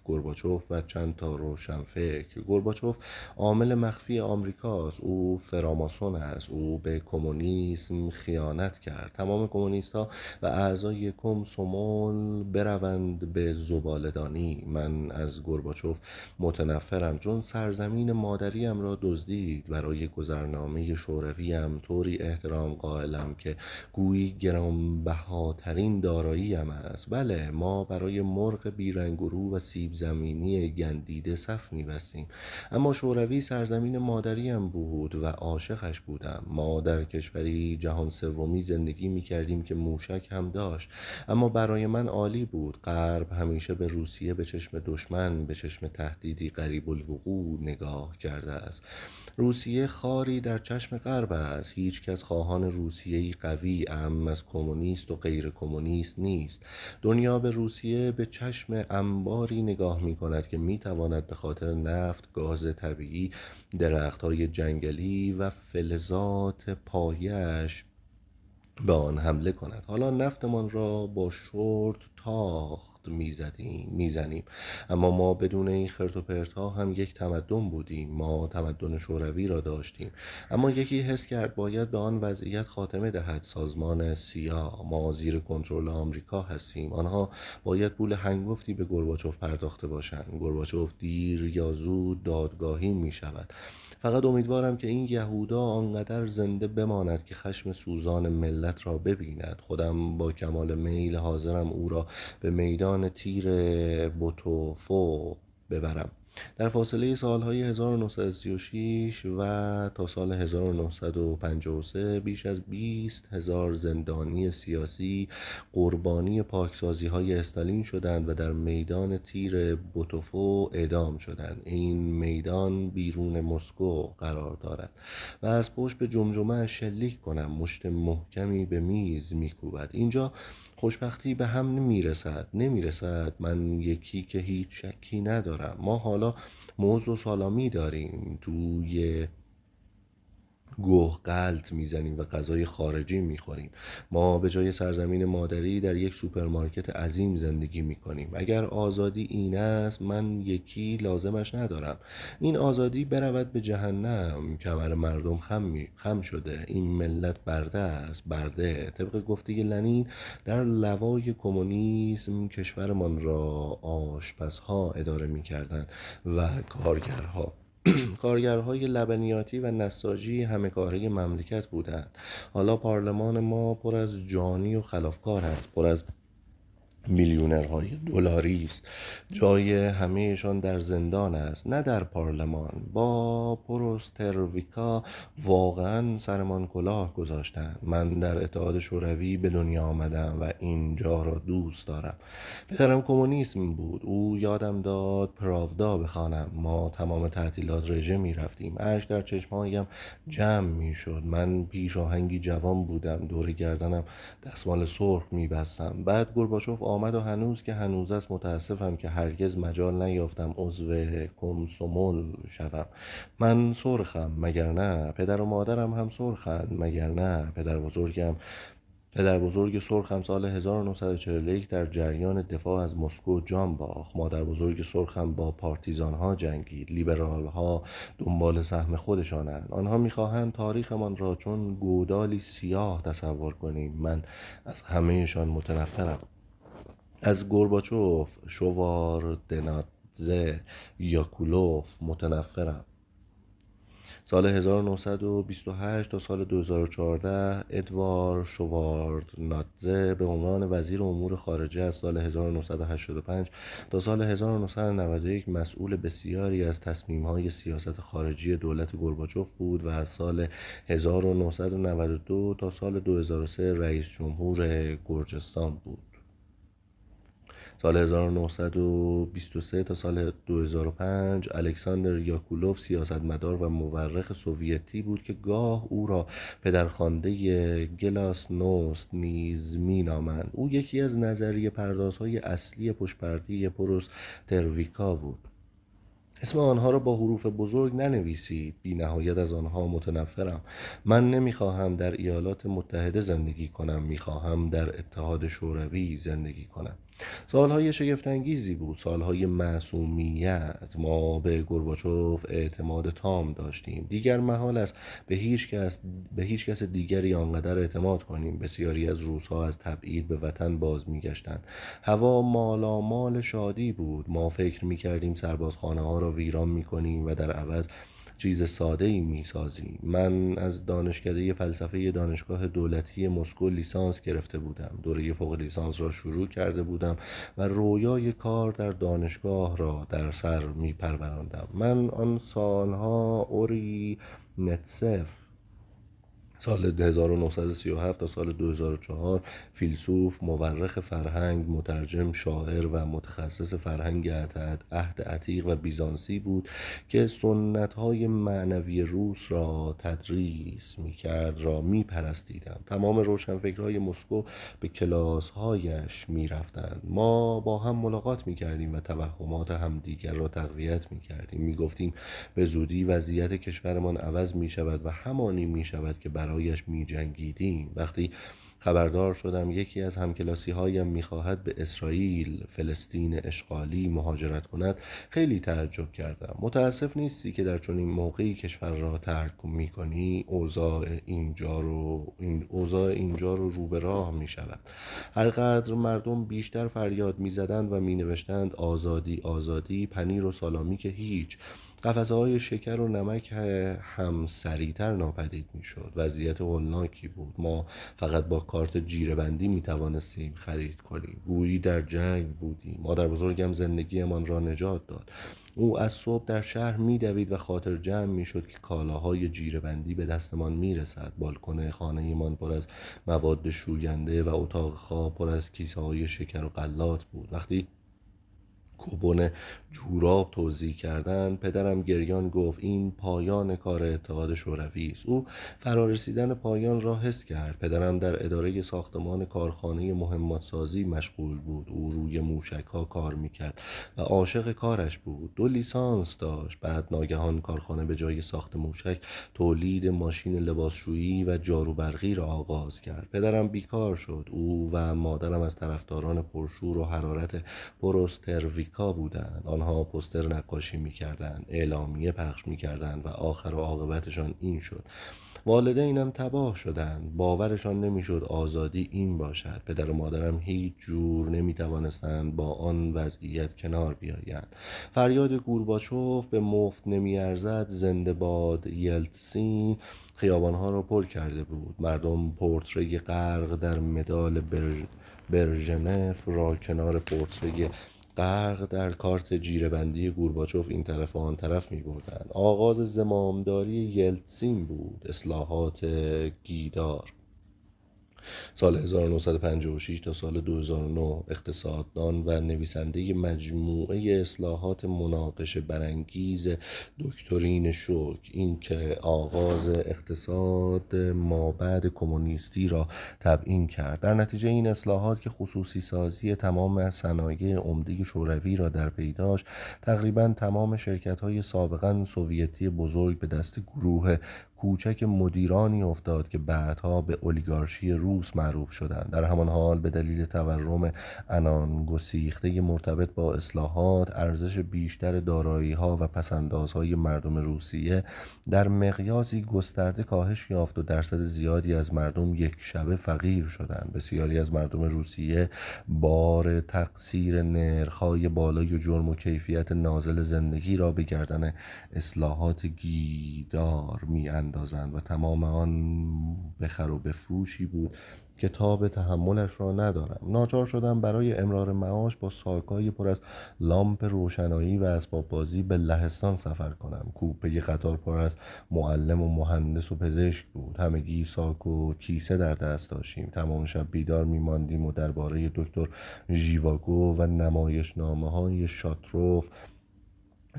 گورباچوف و چند تا روشنفکر. گورباچوف عامل مخفی آمریکاست. او فراماسون است. او به کمونیسم خیانت کرد. تمام کمونیست‌ها و اعضای کمسومول بروند به زباله‌دانی. من از گورباچوف متنفرم، چون سرزمین مادریم را دزدید. برای گذرنامه شورویم طوری احترام قائلم که گویی گرانبهاترین داراییم است. بله، ما برای مرغ بیرنگ و رو و سیب زمینی گندیده صف می‌بستیم، اما شوروی سرزمین مادریم بود و عاشقش بودم. ما در کشوری جهان سومی زندگی می‌کردیم که موشک هم داشت، اما برای من عالی بود. غرب همیشه به روسیه به چشم دشمن، به چشم تهدیدی قریب الوقوع نگاه کرده است. روسیه خاری در چشم غرب است. هیچ کس خواهان روسیه‌ای قوی اعم از کمونیست و غیر کمونیست نیست. دنیا به روسیه به چشم انباری نگاه می کند که می تواند به خاطر نفت، گاز طبیعی، درخت‌های جنگلی و فلزات پایش به آن حمله کند. حالا نفتمان را با شورت تاخت میزنیم. اما ما بدون این خرت و پرت‌ها هم یک تمدن بودیم. ما تمدن شوروی را داشتیم، اما یکی حس کرد باید به آن وضعیت خاتمه دهد. سازمان سیا، ما زیر کنترل آمریکا هستیم. آنها باید پول هنگفتی به گورباچوف پرداخته باشند. گورباچوف دیر یا زود دادگاهی می شود. فقط امیدوارم که این یهودا آنقدر زنده بماند که خشم سوزان ملت را ببیند. خودم با کمال میل حاضرم او را به میدان تیر بوتوفو ببرم. در فاصله سالهای 1936 و تا سال 1953 بیش از 20,000 زندانی سیاسی قربانی پاکسازی‌های استالین شدند و در میدان تیر بوتوفو اعدام شدند. این میدان بیرون مسکو قرار دارد و از پشت به جمجمه شلیک کنم مشت محکمی به میز میکوبد. اینجا خوشبختی به هم نمیرسد. من یکی که هیچ شکی ندارم. ما حالا موز و سالامی داریم، توی گوه غلط میزنیم و غذای خارجی میخوریم. ما به جای سرزمین مادری در یک سوپرمارکت عظیم زندگی میکنیم. اگر آزادی این است، من یکی لازمش ندارم. این آزادی برود به جهنم. کمر مردم خم شده. این ملت برده است، برده. طبق گفته لنین در لوای کمونیسم کشورمان را آشپزها اداره میکردند و کارگرهای لبنیاتی و نساجی همه کاره مملکت بودند. حالا پارلمان ما پر از جانی و خلافکار است، پر از میلیونرهای دلاری است. جای همهشان در زندان است، نه در پارلمان. با پروسترویکا واقعا سرمان کلاه گذاشتند. من در اتحاد شوروی به دنیا آمدم و اینجا را دوست دارم. پدرم کمونیسم بود. او یادم داد پراودا بخوانم. ما تمام تعطیلات رژه می رفتیم. اشک در چشمهایم جمع می شد. من پیشاهنگی جوان بودم. دور گردنم دستمال سرخ می بستم. بعد گورباچوف آمد و هنوز که هنوز است متاسفم که هرگز مجال نیافتم عضو کمسومول شوم. من سرخم مگر نه؟ پدر و مادرم هم سرخند مگر نه؟ پدر بزرگ سرخم سال 1941 در جریان دفاع از مسکو جان باخت. مادر بزرگ سرخم با پارتیزان ها جنگید. لیبرال ها دنبال سهم خودشانند. آنها میخواهند تاریخمان را چون گودالی سیاه تصور کنیم. من از همهشان متنفرم. از گورباچوف، شواردنادزه، یاکولوف متنفرم. سال 1928 تا سال 2014 ادوار شواردنادزه به عنوان وزیر امور خارجه از سال 1985 تا سال 1991 مسئول بسیاری از تصمیم‌های سیاست خارجی دولت گورباچوف بود و از سال 1992 تا سال 2003 رئیس جمهور گرجستان بود. سال 1923 تا سال 2005 الکساندر یاکولوف سیاستمدار و مورخ سوویتی بود که گاه او را پدرخوانده گلاسنوست نیز می‌نامند. او یکی از نظریه پردازهای اصلی پشت‌پرده پروسترویکا بود. اسم آنها را با حروف بزرگ ننویسید. بی نهایت از آنها متنفرم. من نمیخواهم در ایالات متحده زندگی کنم. میخواهم در اتحاد شوروی زندگی کنم. سالهای شگفت‌انگیزی بود، سالهای معصومیت. ما به گورباچوف اعتماد تام داشتیم. دیگر محال است به هیچ کس دیگری آنقدر اعتماد کنیم. بسیاری از روس‌ها از تبعید به وطن باز میگشتند. هوا مالامال شادی بود. ما فکر میکردیم سربازخانه ها را ویران میکنیم و در عوض چیز ساده‌ای می‌سازیم. من از دانشکده فلسفه دانشگاه دولتی مسکو لیسانس گرفته بودم. دوره فوق لیسانس را شروع کرده بودم و رویای کار در دانشگاه را در سر می‌پروراندم. من آن سالها اوری نتسف سال 1937 تا سال 2004 فیلسوف، مورخ فرهنگ، مترجم، شاعر و متخصص فرهنگ عهد عتیق و بیزانسی بود که سنت‌های معنوی روس را تدریس می‌کرد را می‌پرستیدم. تمام روشنفکرهای مسکو به کلاس‌هایش می‌رفتند. ما با هم ملاقات می‌کردیم و توهمات همدیگر را تقویت می‌کردیم. می‌گفتیم به زودی وضعیت کشورمان عوض می‌شود و همانی می‌شود که برایش می‌جنگیدیم. وقتی خبردار شدم یکی از همکلاسی هایم میخواهد به اسرائیل، فلسطین اشغالی مهاجرت کند. خیلی تعجب کردم. متاسف نیستی که در چنین موقعی کشور را ترک میکنی؟ اوضاع اینجا رو به راه میشود. هرقدر مردم بیشتر فریاد میزدند و مینوشتند آزادی آزادی، پنیر و سالامی که هیچ، قفسه های شکر و نمک هم سریعتر ناپدید می شد. وضعیت هولناکی بود. ما فقط با کارت جیره‌بندی می توانستیم خرید کنیم. گویی در جنگ بودیم. مادر بزرگم زندگیمان را نجات داد. او از صبح در شهر می دوید و خاطر جمع می شد که کالاهای جیره‌بندی به دستمان می رسد. بالکن خانه من پر از مواد شوینده و اتاق خواب پر از کیسه های شکر و غلات بود. وقتی کوپن جوراب توزیع کردند، پدرم گریان گفت این پایان کار اتحاد شوروی است. او فرارسیدن پایان را حس کرد. پدرم در اداره ساختمان کارخانه مهمات سازی مشغول بود. او روی موشک ها کار میکرد و عاشق کارش بود. 2 لیسانس داشت. بعد ناگهان کارخانه به جای ساخت موشک تولید ماشین لباسشویی و جاروبرقی را آغاز کرد. پدرم بیکار شد. او و مادرم از طرفداران پرشور و حرارت پروسترویکا بودند. آنها پوستر نقاشی می‌کردند، اعلامیه پخش می‌کردند و آخر و عاقبتشان این شد. والدینم تباه شدند. باورشان نمیشد آزادی این باشد. پدر و مادرم هیچ جور نمیتوانستند با آن وضعیت کنار بیایند. فریاد گورباچوف به مفت نمیارزد، زنده باد یلتسین خیابانها را پر کرده بود. مردم پورتری غرق در مدال برژنف را کنار پورتری غرق در کارت جیره‌بندی گورباچوف این طرف و آن طرف می بردن. آغاز زمامداری یلتسین بود. اصلاحات گیدار سال 1956 تا سال 2009 اقتصاددان و نویسنده مجموعه اصلاحات مناقشه برانگیز دکترین شوک، این که آغاز اقتصاد مابعد کمونیستی را تبیین کرد. در نتیجه این اصلاحات که خصوصی سازی تمام صنایع عمده شوروی را در پی داشت، تقریبا تمام شرکت‌های سابقاً سوویتی بزرگ به دست گروه کوچک مدیرانی افتاد که بعدها به اولیگارشی روس معروف شدند. در همان حال به دلیل تورم عنان گسیخته مرتبط با اصلاحات، ارزش بیشتر دارایی‌ها و پس‌اندازهای مردم روسیه در مقیاسی گسترده کاهش یافت و درصد زیادی از مردم یک شبه فقیر شدند. بسیاری از مردم روسیه بار تقصیر نرخ‌های بالای و جرم و کیفیت نازل زندگی را به گردن اصلاحات گیدار می‌اندازند و تمام آن بخر و بفروشی بود که تاب تحملش را ندارم. ناچار شدم برای امرار معاش با ساک‌های پر از لامپ روشنایی و اسباب بازی به لهستان سفر کنم. کوپه قطار پر از معلم و مهندس و پزشک بود. همگی ساک و کیسه در دست داشتیم. تمام شب بیدار می‌ماندیم و درباره دکتر ژیواگو و نمایشنامه‌های شاتروف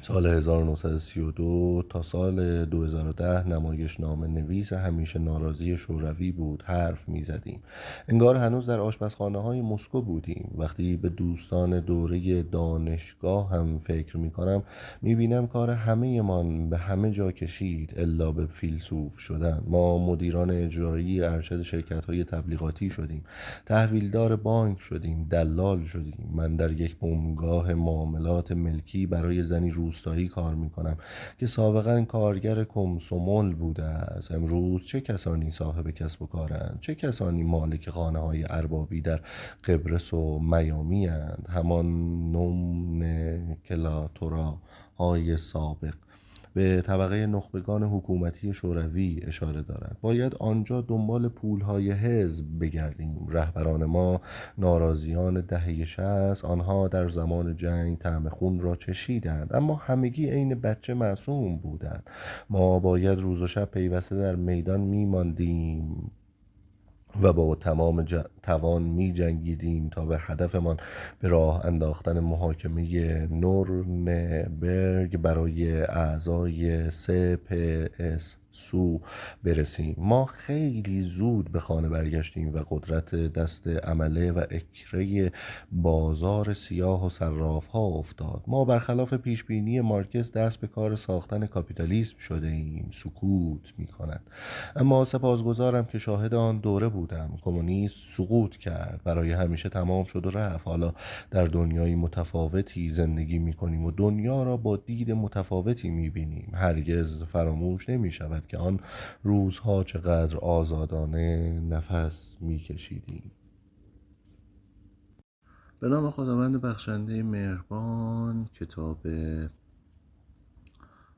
سال 1932 تا سال 2010 نمایشنامه نویس همیشه ناراضی شوروی بود حرف می زدیم. انگار هنوز در آشپزخانه های مسکو بودیم. وقتی به دوستان دوره دانشگاه هم فکر می کنم می بینم کار همه من به همه جا کشید الا به فیلسوف شدن. ما مدیران اجرایی ارشد شرکت های تبلیغاتی شدیم، تحویلدار بانک شدیم، دلال شدیم. من در یک بنگاه معاملات ملکی برای زنی روستایی کار میکنم که سابقا کارگر کمسومول بوده است. امروز چه کسانی صاحب کسب و کارند؟ چه کسانی مالک خانه های اربابی در قبرس و میامی اند؟ همان نومنکلاتورا های سابق به طبقه نخبگان حکومتی شوروی اشاره دارد. باید آنجا دنبال پولهای حزب بگردیم. رهبران ما ناراضیان دهه 60، آنها در زمان جنگ طعم خون را چشیدند، اما همگی عین بچه معصوم بودند. ما باید روز و شب پیوسته در میدان میماندیم و با تمام توان می جنگیدیم تا به هدفمان به راه انداختن محاکمه نورنبرگ برای اعضای CPS سو برسیم. ما خیلی زود به خانه برگشتیم و قدرت دست عمله و اکره بازار سیاه و صراف ها افتاد. ما برخلاف پیشبینی مارکس دست به کار ساختن کاپیتالیسم شده ایم. سکوت می کند. اما سپاسگزارم که شاهد آن دوره بودم. کمونیسم سقوط کرد، برای همیشه تمام شد و رفت. حالا در دنیای متفاوتی زندگی می کنیم و دنیا را با دید متفاوتی می بینیم. هرگز فراموش نمی شود که آن روزها چقدر آزادانه نفس می کشیدیم. به نام خداوند بخشنده مهربان. کتاب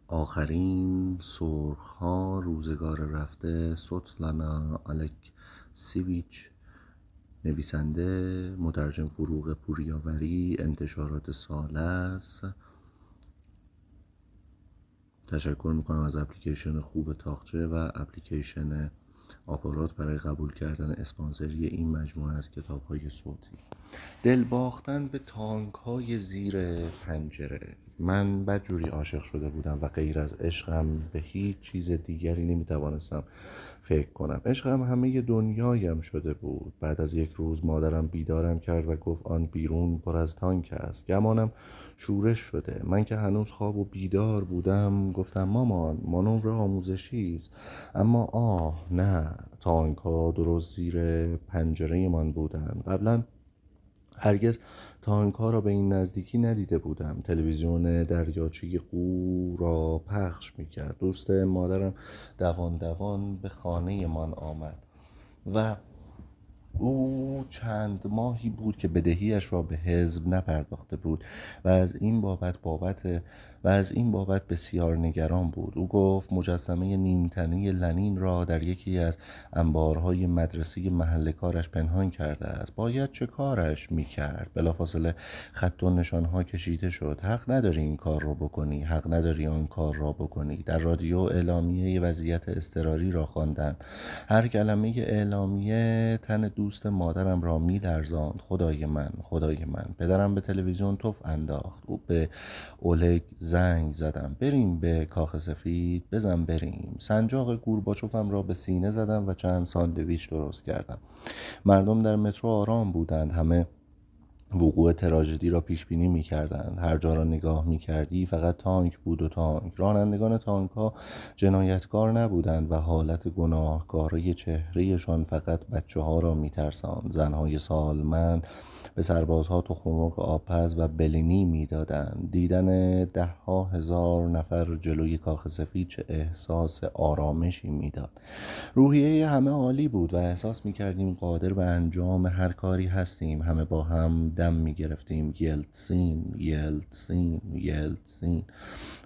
آخرین سرخ‌ها، روزگار رفته، سوتلانا الکسیویچ، نویسنده مترجم فروغ پوریاوری، انتشارات سالس. تشکر میکنم از اپلیکیشن خوب تاقچه و اپلیکیشن آپارات برای قبول کردن اسپانسری این مجموعه از کتاب‌های صوتی. دل باختن به تانک‌های زیر پنجره. من بدجوری عاشق شده بودم و غیر از عشقم به هیچ چیز دیگری نمیتوانستم فکر کنم. عشقم همه دنیایم شده بود. بعد از یک روز مادرم بیدارم کرد و گفت آن بیرون پر از تانک است. گمانم شورش شده. من که هنوز خواب و بیدار بودم گفتم مامان، مانور آموزشی است. اما نه، تانک ها درست زیر پنجره من بودند. قبلا هرگز تانک ها را به این نزدیکی ندیده بودم. تلویزیون دریاچه قو را پخش میکرد. دوست مادرم دوان دوان به خانه من آمد و او چند ماهی بود که بدهیش را به حزب نپرداخته بود و از این بابت بسیار نگران بود. او گفت مجسمه نیمتنه لنین را در یکی از انبارهای مدرسه محل کارش پنهان کرده است. باید چه کارش میکرد؟ بلافاصله خط و نشانها کشیده شد. حق نداری این کار را بکنی، حق نداری آن کار را بکنی. در رادیو اعلامیه وضعیت اضطراری را خواندند. هر کلمه اعلامیه تن دوست مادرم را می‌لرزاند. خدای من. پدرم به تلویزیون تف انداخت. او به اولگ زنگ زدم. بریم به کاخ سفید، بزن بریم. سنجاق گورباچوفم را به سینه زدم و چند ساندویچ درست کردم. مردم در مترو آرام بودند. همه وقوع تراژدی را پیش بینی می‌کردند. هر جا را نگاه می‌کردی فقط تانک بود و تانک. رانندگان تانک ها جنایتکار نبودند و حالت گناهکاری چهرهشان فقط بچه‌ها را می‌ترساند. زن‌های سالمند به سربازها تخم‌مرغ آبپز و بلینی میدادند. دیدن ده‌ها هزار نفر جلوی کاخ سفید چه احساس آرامشی میداد. روحیه همه عالی بود و احساس میکردیم قادر به انجام هر کاری هستیم. همه با هم دم میگرفتیم. یلتسین.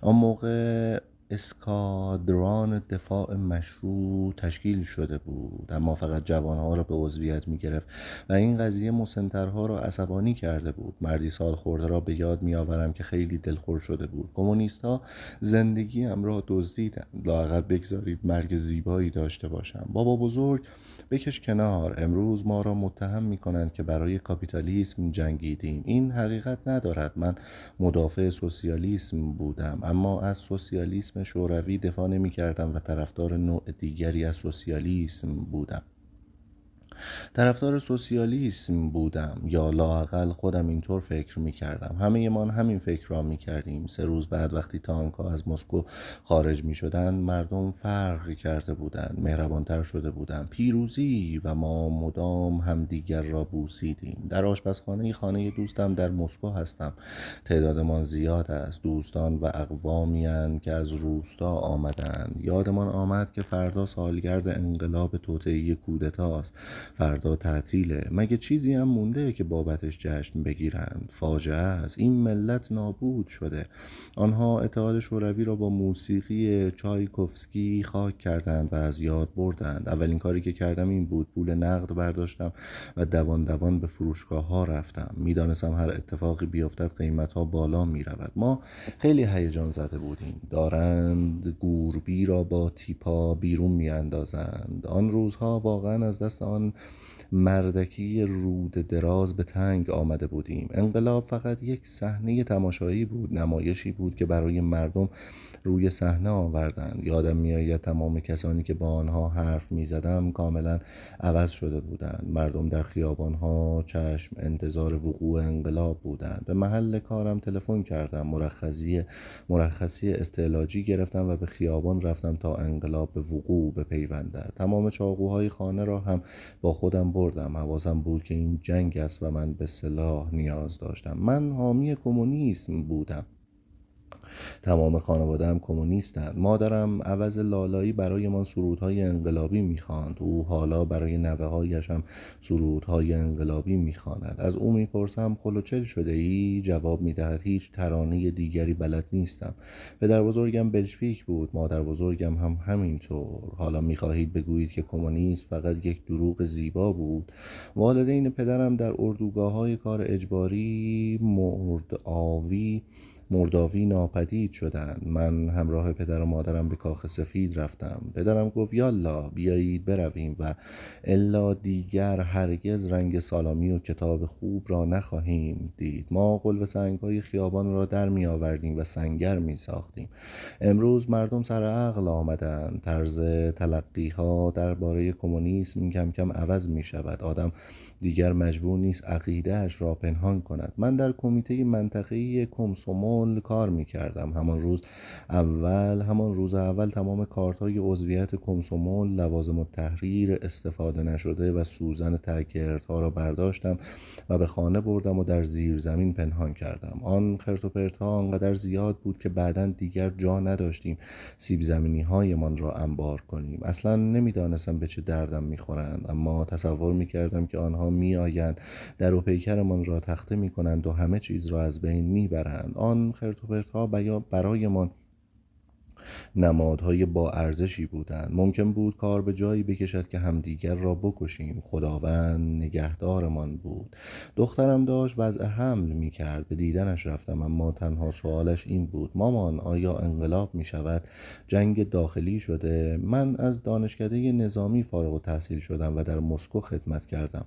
آن موقع اسکادران دفاع مشروع تشکیل شده بود، اما فقط جوانها را به عضویت می گرفت و این قضیه مسنترها را عصبانی کرده بود. مردی سال خورده را به یاد می آورم که خیلی دلخور شده بود. کمونیست ها زندگیم را دزدیدند. لااقل بگذارید مرگ زیبایی داشته باشم. بابا بزرگ بکش کنار. امروز ما را متهم می کنند که برای کاپیتالیسم جنگیدیم. این حقیقت ندارد. من مدافع سوسیالیسم بودم، اما از سوسیالیسم شوروی دفاع نمی کردم و طرفدار نوع دیگری از سوسیالیسم بودم. یا لااقل خودم اینطور فکر می‌کردم. همه ما همین فکر را می‌کردیم. 3 روز بعد وقتی تانک‌ها از مسکو خارج می‌شدند، مردم فرق کرده بودند، مهربان‌تر شده بودند. پیروزی و ما مدام همدیگر را بوسیدیم. در آشپزخانه خانه دوستم در مسکو هستم. تعدادمان زیاد است. دوستان و اقوامی اند که از روستا آمدند. یادمان آمد که فردا سالگرد انقلاب توطئه‌ای کودتاست. فردا تعطیله. مگه چیزی هم مونده که بابتش جشن بگیرند؟ فاجعه است. این ملت نابود شده. آنها اتحاد شوروی را با موسیقی چایکوفسکی خاک کردند و از یاد بردند. اولین کاری که کردم این بود. پول نقد برداشتم و دوان دوان به فروشگاه ها رفتم. میدانستم هر اتفاقی بیفتد قیمت ها بالا می رود. ما خیلی هیجان زده بودیم. دارند گوربی را با تیپا بیرون می اندازند. آن روزها واقعا از دست آن مردکی رود دراز به تنگ آمده بودیم. انقلاب فقط یک صحنه تماشایی بود، نمایشی بود که برای مردم روی صحنه آوردند. یادم میآید تمام کسانی که با آنها حرف میزدم کاملا عوض شده بودند. مردم در خیابانها چشم انتظار وقوع انقلاب بودند. به محل کارم تلفن کردم، مرخصی استعلاجی گرفتم و به خیابان رفتم تا انقلاب به وقوع بپیوندد. تمام چاقوهای خانه را هم با خودم بردم. حواسم بود که این جنگ است و من به سلاح نیاز داشتم. من حامی کمونیسم بودم. تمام خانواده‌ام کمونیستند. مادرم عوض لالایی برایمان سرودهای انقلابی می‌خواند. او حالا برای نوه‌هایش هم سرودهای انقلابی می‌خواند. از او می‌پرسم خلوچل شده ای؟ جواب می‌دهد هیچ ترانه دیگری بلد نیستم. پدر بزرگم بلشویک بود، مادر بزرگم هم همینطور. حالا می‌خواهید بگویید که کمونیسم فقط یک دروغ زیبا بود؟ والدین پدرم در اردوگاه‌های کار اجباری مرداوی ناپدید شدند. من همراه پدر و مادرم به کاخ سفید رفتم. پدرم گفت یالا بیایید برویم و الا دیگر هرگز رنگ سالامی و کتاب خوب را نخواهیم دید. ما قلب سنگ‌های خیابان را در می آوردیم و سنگر می ساختیم. امروز مردم سر عقل آمدند. طرز تلقی‌ها درباره کمونیسم کم کم عوض می شود. آدم دیگر مجبور نیست عقیده‌اش را پنهان کند. من در کمیته منطقه‌ای کمسومول کار می‌کردم. همان روز اول تمام کارت‌های عضویت کمسومول، لوازم التحریر استفاده نشده و سوزن تکردها را برداشتم و به خانه بردم و در زیر زمین پنهان کردم. آن خرت و پرت‌ها آنقدر زیاد بود که بعداً دیگر جا نداشتیم سیب زمینی‌هایمان را انبار کنیم. اصلاً نمی‌دانستم به چه دردم می‌خورند، اما تصور می‌کردم که آنها میآیند در و پیکرمان را تخته می‌کنند و همه چیز را از بین می‌برند. آن خرت و پرت‌ها برایمان نمادهای با ارزشی بودند. ممکن بود کار به جایی بکشد که همدیگر را بکشیم. خداوند نگهدارمان بود. دخترم داشت وضع حمل می کرد. به دیدنش رفتم، اما تنها سوالش این بود: مامان آیا انقلاب می شود؟ جنگ داخلی شده؟ من از دانشکده نظامی فارغ التحصیل شدم و در مسکو خدمت کردم.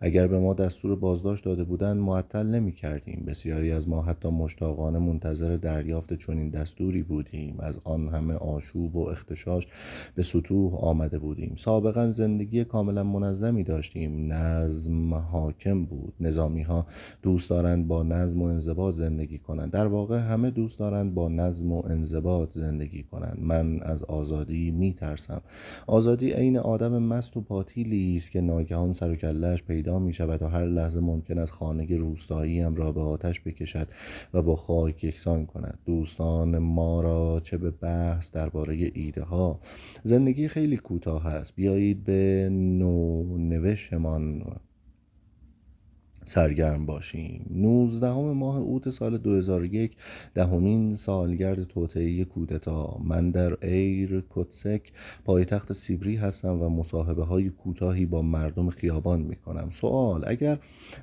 اگر به ما دستور بازداشت داده بودند معطل نمی کردیم. بسیاری از ما حتی مشتاقانه منتظر دریافت چنین دستوری بودیم. از آن همه آشوب و اختشاش به سطوح آمده بودیم. سابقا زندگی کاملا منظمی داشتیم. نظم حاکم بود. نظامی ها دوست دارند با نظم و انضباط زندگی کنند. در واقع همه دوست دارند با نظم و انضباط زندگی کنند. من از آزادی می ترسم. آزادی عین آدم مست و پاتیلی است که ناگهان سر و کله‌اش پیدا می شود و هر لحظه ممکن است خانه روستایی هم را به آتش بکشد و با خاک یکسان کند. دوستان ما را چه به بحث درباره ایده ها. زندگی خیلی کوتاه است. بیایید به نونوشتمان سرگرم باشیم. 19 ماه اوت سال 2001، دهمین سالگرد توطئه کودتا. من در ایرکوتسک پایتخت سیبری هستم و مصاحبه های کوتاهی با مردم خیابان می کنم. سوال: اگر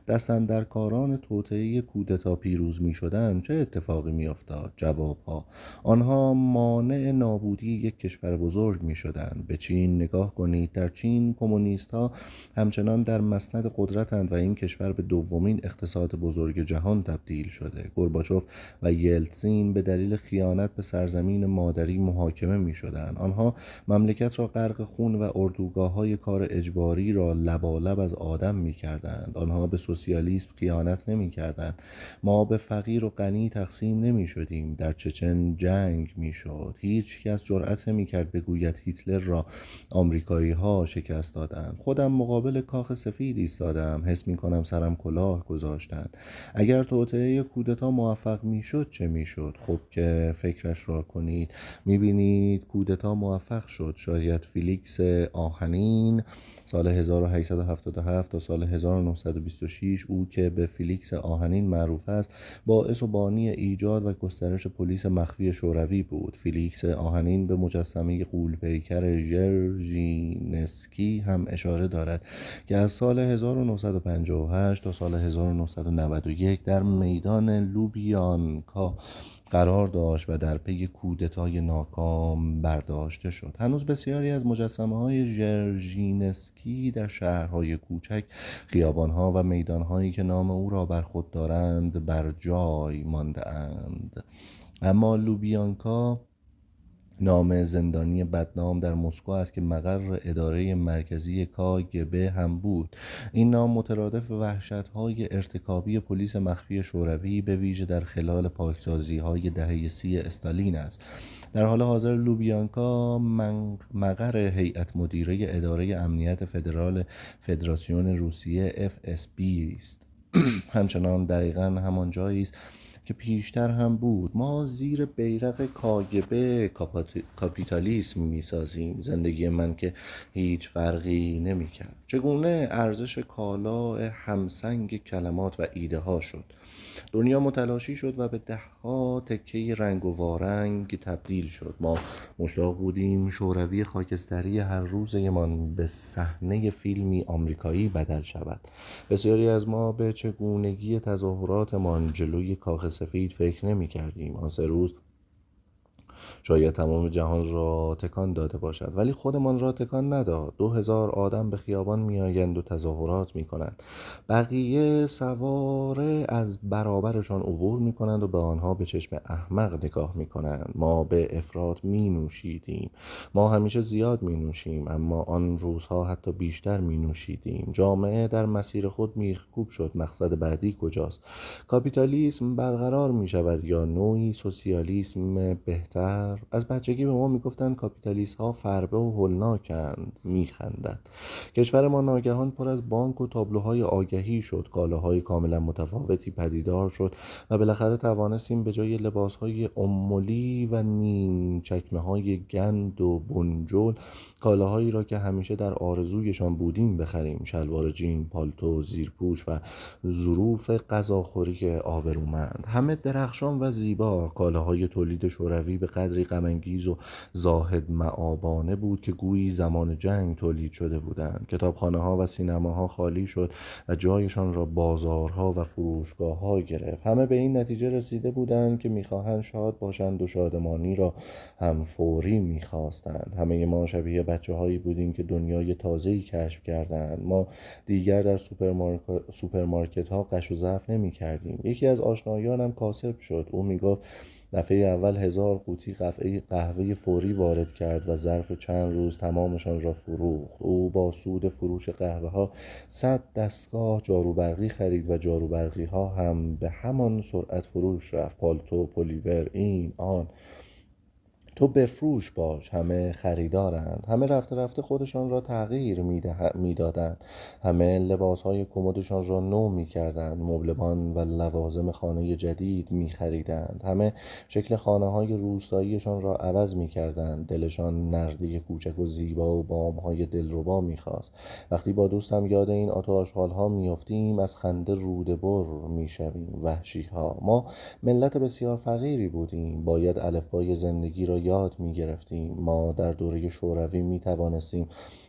دستاندرکاران توطئه کودتا پیروز می شدند چه اتفاقی می افتاد؟ جواب ها: آنها مانع نابودی یک کشور بزرگ می شدند. به چین نگاه کنید. در چین کمونیست ها همچنان در مسند قدرتند و این کشور به دومین اقتصاد بزرگ جهان تبدیل شده. گورباچوف و یلتسین به دلیل خیانت به سرزمین مادری محاکمه می شدند. آنها مملکت را غرق خون و اردوگاه‌های کار اجباری را لبالب از آدم می کردند. آنها به سوسیالیسم خیانت نمی کردند. ما به فقیر و غنی تقسیم نمی شدیم. در چچن جنگ می شد. هیچ کس جرأت نمی کرد بگوید هیتلر را آمریکایی ها شکست دادند. خودم مقابل کاخ سفید ایستادم. حس می کنم سرم کلاه گذاشتند. اگر توطئه کودتا موفق می شد چه می شد؟ خب که فکرش را کنید. می بینید کودتا موفق شد. شاید فیلیکس آهنین سال 1877 تا سال 1926، او که به فیلیکس آهنین معروف است، باعث و بانی ایجاد و گسترش پلیس مخفی شوروی بود. فیلیکس آهنین به مجسمه غول‌پیکر ژرژینسکی هم اشاره دارد که از سال 1958 تا سال 1991 در میدان لوبیانکا قرار داشت و در پی کودتای ناکام برداشته شد. هنوز بسیاری از مجسمه‌های ژرژینسکی در شهرهای کوچک، خیابان‌ها و میدان‌هایی که نام او را بر خود دارند بر جای مانده اند. اما لوبیانکا نام زندانی بدنام در مسکو است که مقر اداره مرکزی کاگبه هم بود. این نام مترادف وحشت‌های ارتکابی پلیس مخفی شوروی به ویژه در خلال پاکسازی‌های دهه 30 استالین است. در حال حاضر لوبیانکا مقر هیئت مدیره اداره امنیت فدرال فدراسیون روسیه FSB است. همچنان دقیقاً همان جایی است که پیشتر هم بود. ما زیر بیرق کاگبه کاپیتالیسم میسازیم. زندگی من که هیچ فرقی نمیکرد. چگونه ارزش کالا همسنگ کلمات و ایده ها شد. دنیا متلاشی شد و به ده‌ها تکه رنگ و وارنگ تبدیل شد. ما مشتاق بودیم شوروی خاکستری هر روزمان به صحنه فیلمی آمریکایی بدل شود. بسیاری از ما به چگونگی تظاهراتمان جلوی کاخ سفید فکر نمی کردیم. آن 3 روز شاید تمام جهان را تکان داده باشد، ولی خودمان را تکان نداد. 2000 آدم به خیابان می آیند و تظاهرات می کنند. بقیه سواره از برابرشان عبور می کنند و به آنها به چشم احمق نگاه می کنند. ما به افراط می نوشیدیم. ما همیشه زیاد می نوشیم، اما آن روزها حتی بیشتر می نوشیدیم. جامعه در مسیر خود میخکوب شد. مقصد بعدی کجاست؟ کاپیتالیسم برقرار می شود یا نوعی سوسیالیسم بهتر؟ از بچگی به ما میگفتند کاپیتالیست ها فربه و هولناکند. میخندند. کشور ما ناگهان پر از بانک و تابلوهای آگهی شد. کالاهای کاملا متفاوتی پدیدار شد و بالاخره توانستیم به جای لباسهای امولی و نیم چکمه های گند و بنجل کالاهایی را که همیشه در آرزویشان بودیم بخریم. شلوار جین، پالتو، زیرپوش و ظروف غذاخوری آبرومند، همه درخشان و زیبا. کالاهای تولید شوروی به قدری غم‌انگیز و زاهد مآبانه بود که گویی زمان جنگ تولید شده بودند. کتابخانه‌ها و سینماها خالی شد و جایشان را بازارها و فروشگاه‌ها گرفت. همه به این نتیجه رسیده بودند که می‌خواهند شاد باشند و شادمانی را هم فوری می‌خواستند. همه ما شبیه بچه‌هایی بودیم که دنیای تازه‌ای کشف کردند. ما دیگر در سوپرمارکت‌ها قش و ضعف نمی‌کردیم. یکی از آشنایانم کاسب شد. او میگفت دفعه اول 1000 قوطی قهوه فوری وارد کرد و ظرف چند روز تمامشان را فروخت. او با سود فروش قهوه ها 100 دستگاه جاروبرقی خرید و جاروبرقی ها هم به همان سرعت فروش رفت. پالتو، پلیور، این آن، تو بفروش باش، همه خریدارند. همه رفته رفته خودشان را تغییر میدادند. همه لباسهای کمدشان را نو میکردند. مبلمان و لوازم خانه جدید میخریدند. همه شکل خانه های روستاییشان را عوض میکردند. دلشان نرده کوچک و زیبا و بامهای دلربا میخواست. وقتی با دوستم یاد این آتش‌هال ها میافتیم از خنده روده بر میشویم. وحشی ها. ما ملت بسیار فقیری بودیم. باید الفبای زندگی را یاد می گرفتیم. ما در دوره شوروی می توانستیم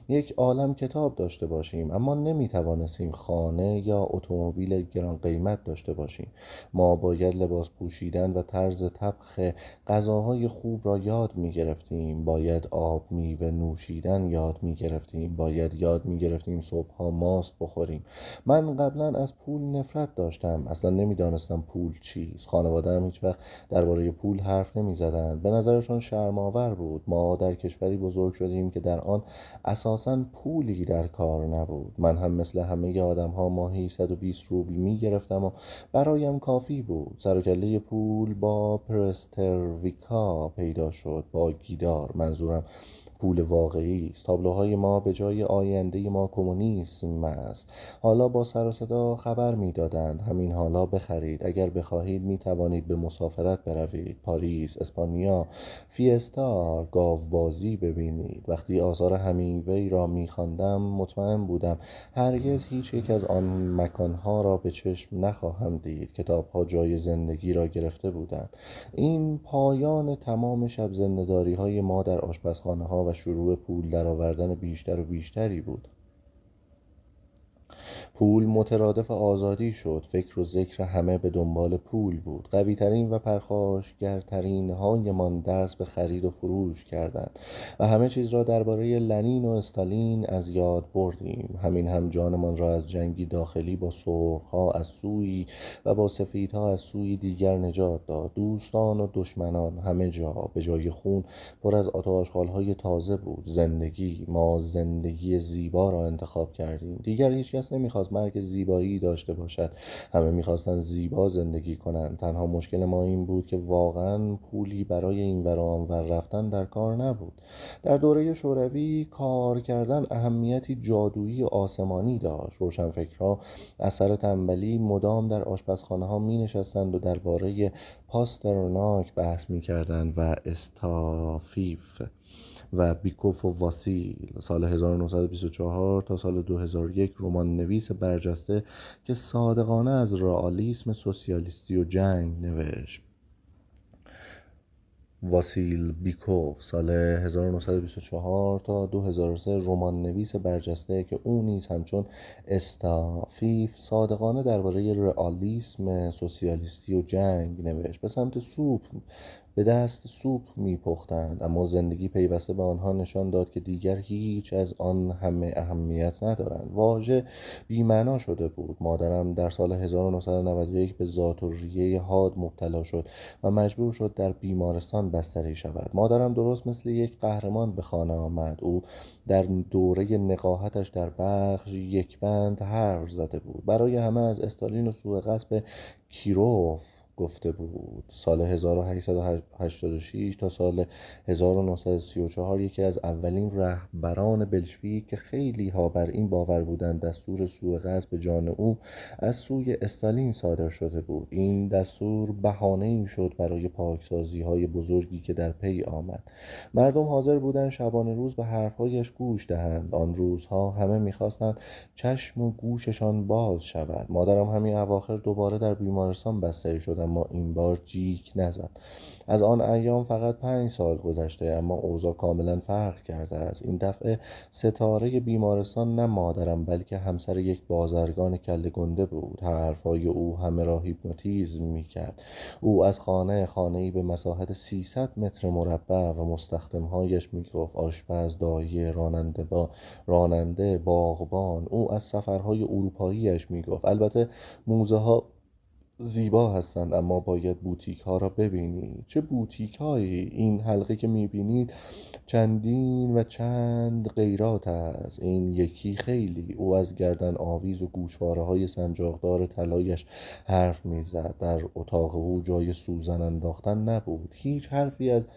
یک عالم کتاب داشته باشیم، اما نمی توانستیم خانه یا اتومبیل گران قیمت داشته باشیم. ما باید لباس پوشیدن و طرز طبخ غذاهای خوب را یاد می گرفتیم. باید آب میوه نوشیدن یاد می گرفتیم. باید یاد می گرفتیم صبحها ماست بخوریم. من قبلا از پول نفرت داشتم. اصلا نمی دانستم پول چیست. خانواده‌ام هیچ وقت درباره پول حرف نمی زدند. به نظرشان شرم‌آور بود. ما در کشوری بزرگ شدیم که در آن اساساً پولی در کار نبود. من هم مثل همه آدم‌ها ماهی 120 روبل می گرفتم و برایم کافی بود. سر و کله پول با پرسترویکا پیدا شد. با گیدار، منظورم پول واقعی است. تابلوهای ما به جای آینده ما کمونیسم است. حالا با سر و صدا خبر می‌دادند همین حالا بخرید. اگر بخواهید می توانید به مسافرت بروید. پاریس، اسپانیا، فیستا، گاوبازی ببینید. وقتی آثار همینگوی را می‌خواندم مطمئن بودم هرگز هیچ یک از آن مکانها را به چشم نخواهم دید. کتاب‌ها جای زندگی را گرفته بودند. این پایان تمام شب زنده‌داری های ما در آشپزخانه ها و شروع پول درآوردن بیشتر و بیشتری بود. پول مترادف آزادی شد، فکر و ذکر همه به دنبال پول بود. قوی ترین و پرخاشگرترین هایمان دست به خرید و فروش کردند و همه چیز را درباره لنین و استالین از یاد بردیم. همین هم جانمان را از جنگی داخلی با سرخها از سوی و با سفیدها از سوی دیگر نجات داد. دوستان و دشمنان همه جا به جای خون پر از آتش‌خال‌های تازه بود. ما زندگی زیبا را انتخاب کردیم. دیگر هیچ کس نمیخواست مرگ زیبایی داشته باشد. همه میخواستند زیبا زندگی کنند. تنها مشکل ما این بود که واقعا پولی برای این ور و آن ور رفتن در کار نبود. در دوره شوروی کار کردن اهمیتی جادویی و آسمانی داشت. روشنفکرها از سر تنبلی مدام در آشپزخانه ها می نشستند و درباره پاسترناک بحث می کردند و استافیف و بیکوف و واسیل. سال 1924 تا سال 2001 رمان نویس برجسته که صادقانه از رئالیسم سوسیالیستی و جنگ نوشت. واسیل بیکوف سال 1924 تا 2003 رمان نویس برجسته که او نیز همچون استافیف صادقانه درباره رئالیسم سوسیالیستی و جنگ نوشت. به دست سوپ میپختند، اما زندگی پیوسته به آنها نشان داد که دیگر هیچ از آن همه اهمیت ندارند. واژه بی‌معنا شده بود. مادرم در سال 1991 به ذات‌الریه حاد مبتلا شد و مجبور شد در بیمارستان بستری شود. مادرم درست مثل یک قهرمان به خانه آمد. او در دوره نقاهتش در بخش یک بند حرف زده بود. برای همه از استالین و سوء قصد کیروف گفته بود. سال 1886 تا سال 1934 یکی از اولین رهبران بلشویک که خیلی ها بر این باور بودند دستور سوء قصد به جان او از سوی استالین صادر شده بود. این دستور بهانه‌ای شد برای پاکسازی های بزرگی که در پی آمد. مردم حاضر بودند شبانه روز به حرفهایش گوش دهند. آن روزها همه میخواستند چشم و گوششان باز شود. مادرم همین اواخر دوباره در بیمارستان بستری شد، اما این بار جیک نزد. از آن ایام فقط 5 سال گذشته، اما اوضاع کاملا فرق کرده است. این دفعه ستاره بیمارستان نه مادرم بلکه همسر یک بازرگان کله گنده بود. حرفهای او همه را هیپنوتیزم میکرد. او از خانه‌ای به مساحت 300 متر مربع و مستخدمهایش میگفت آشپز، دایه، راننده، باغبان. او از سفرهای اروپاییش میگفت. البته موزه ها زیبا هستند، اما باید بوتیک ها را ببینید. چه بوتیک هایی! این حلقه که میبینید چندین و چند قیرات است. این یکی خیلی. او از گردن آویز و گوشواره های سنجاقدار طلایش حرف میزد. در اتاق او جای سوزن انداختن نبود. هیچ حرفی از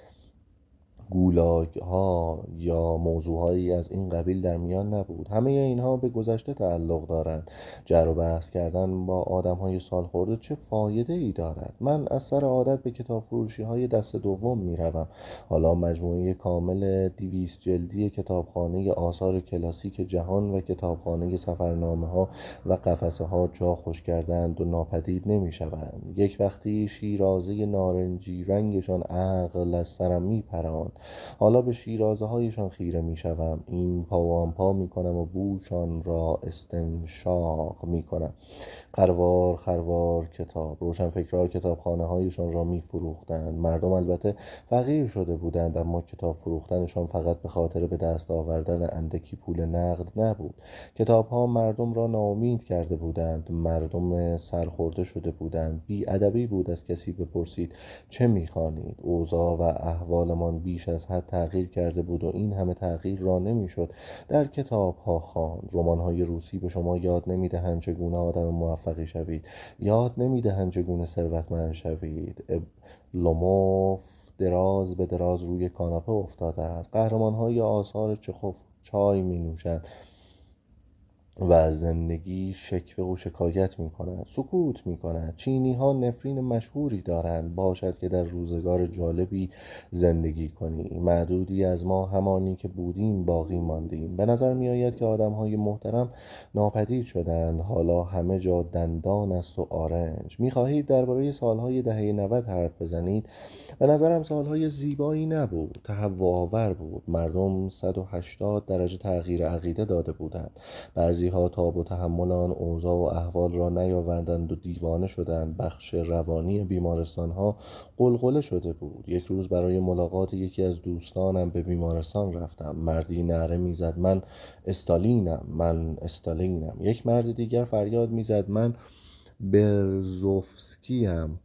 گولاگ ها یا موضوعهایی از این قبیل در میان نبود. همه اینها به گذشته تعلق دارند. جر و بحث کردن با آدم های سال خورده چه فایده ای دارد؟ من از سر عادت به کتاب فروشی های دست دوم می روم. حالا مجموعه کامل 200 جلدی کتابخانه آثار کلاسیک جهان و کتابخانه سفرنامه ها و قفسه ها جا خوش کردند و ناپدید نمی شوند. یک وقتی شیرازه نارنجی رنگشان عقل از سرم می پراند. حالا به شیرازه هایشان خیره می شوم. این پا و آن پا می کنم و بوشان را استنشاق می کنم. خروار کتاب. روشنفکرها کتابخانه هایشان را می فروختند. مردم البته فقیر شده بودند، اما کتاب فروختنشان فقط به خاطر به دست آوردن اندکی پول نقد نبود. کتاب ها مردم را ناامید کرده بودند. مردم سرخورده شده بودند. بی ادبی بود از کسی بپرسید چه می خوانید. اوضاع و احوالمان بیش از حد تغییر کرده بود و این همه تغییر را نمیشد در کتاب ها خواند. رمان های روسی به شما یاد نمیدهند چگونه آدم موفقی شوید، یاد نمیدهند چگونه ثروتمند شوید. لوموف دراز به دراز روی کاناپه افتاده است. قهرمان های آثار چخوف چای می نوشند و از زندگی شکوه و شکایت می کنند، سکوت می کنند. چینی ها نفرین مشهوری دارند. باشد که در روزگار جالبی زندگی کنی. معدودی از ما همانی که بودیم باقی ماندیم. به نظر می آید که آدم های محترم ناپدید شدند. حالا همه جا دندان است و آرنج. می خواهید درباره سالهای دهه 90 حرف بزنید؟ به نظرم سالهای زیبایی نبود، تهوع آور بود. مردم 180 درجه تغییر عقیده داده بودند. بعضی بعضیها تاب و تحمل آن اوضاع و احوال را نیاوردند و دیوانه شدند. بخش روانی بیمارستان ها غلغله شده بود. یک روز برای ملاقات یکی از دوستانم به بیمارستان رفتم. مردی نعره میزد من استالینم، من استالینم. یک مرد دیگر فریاد میزد من برزوفسکیم.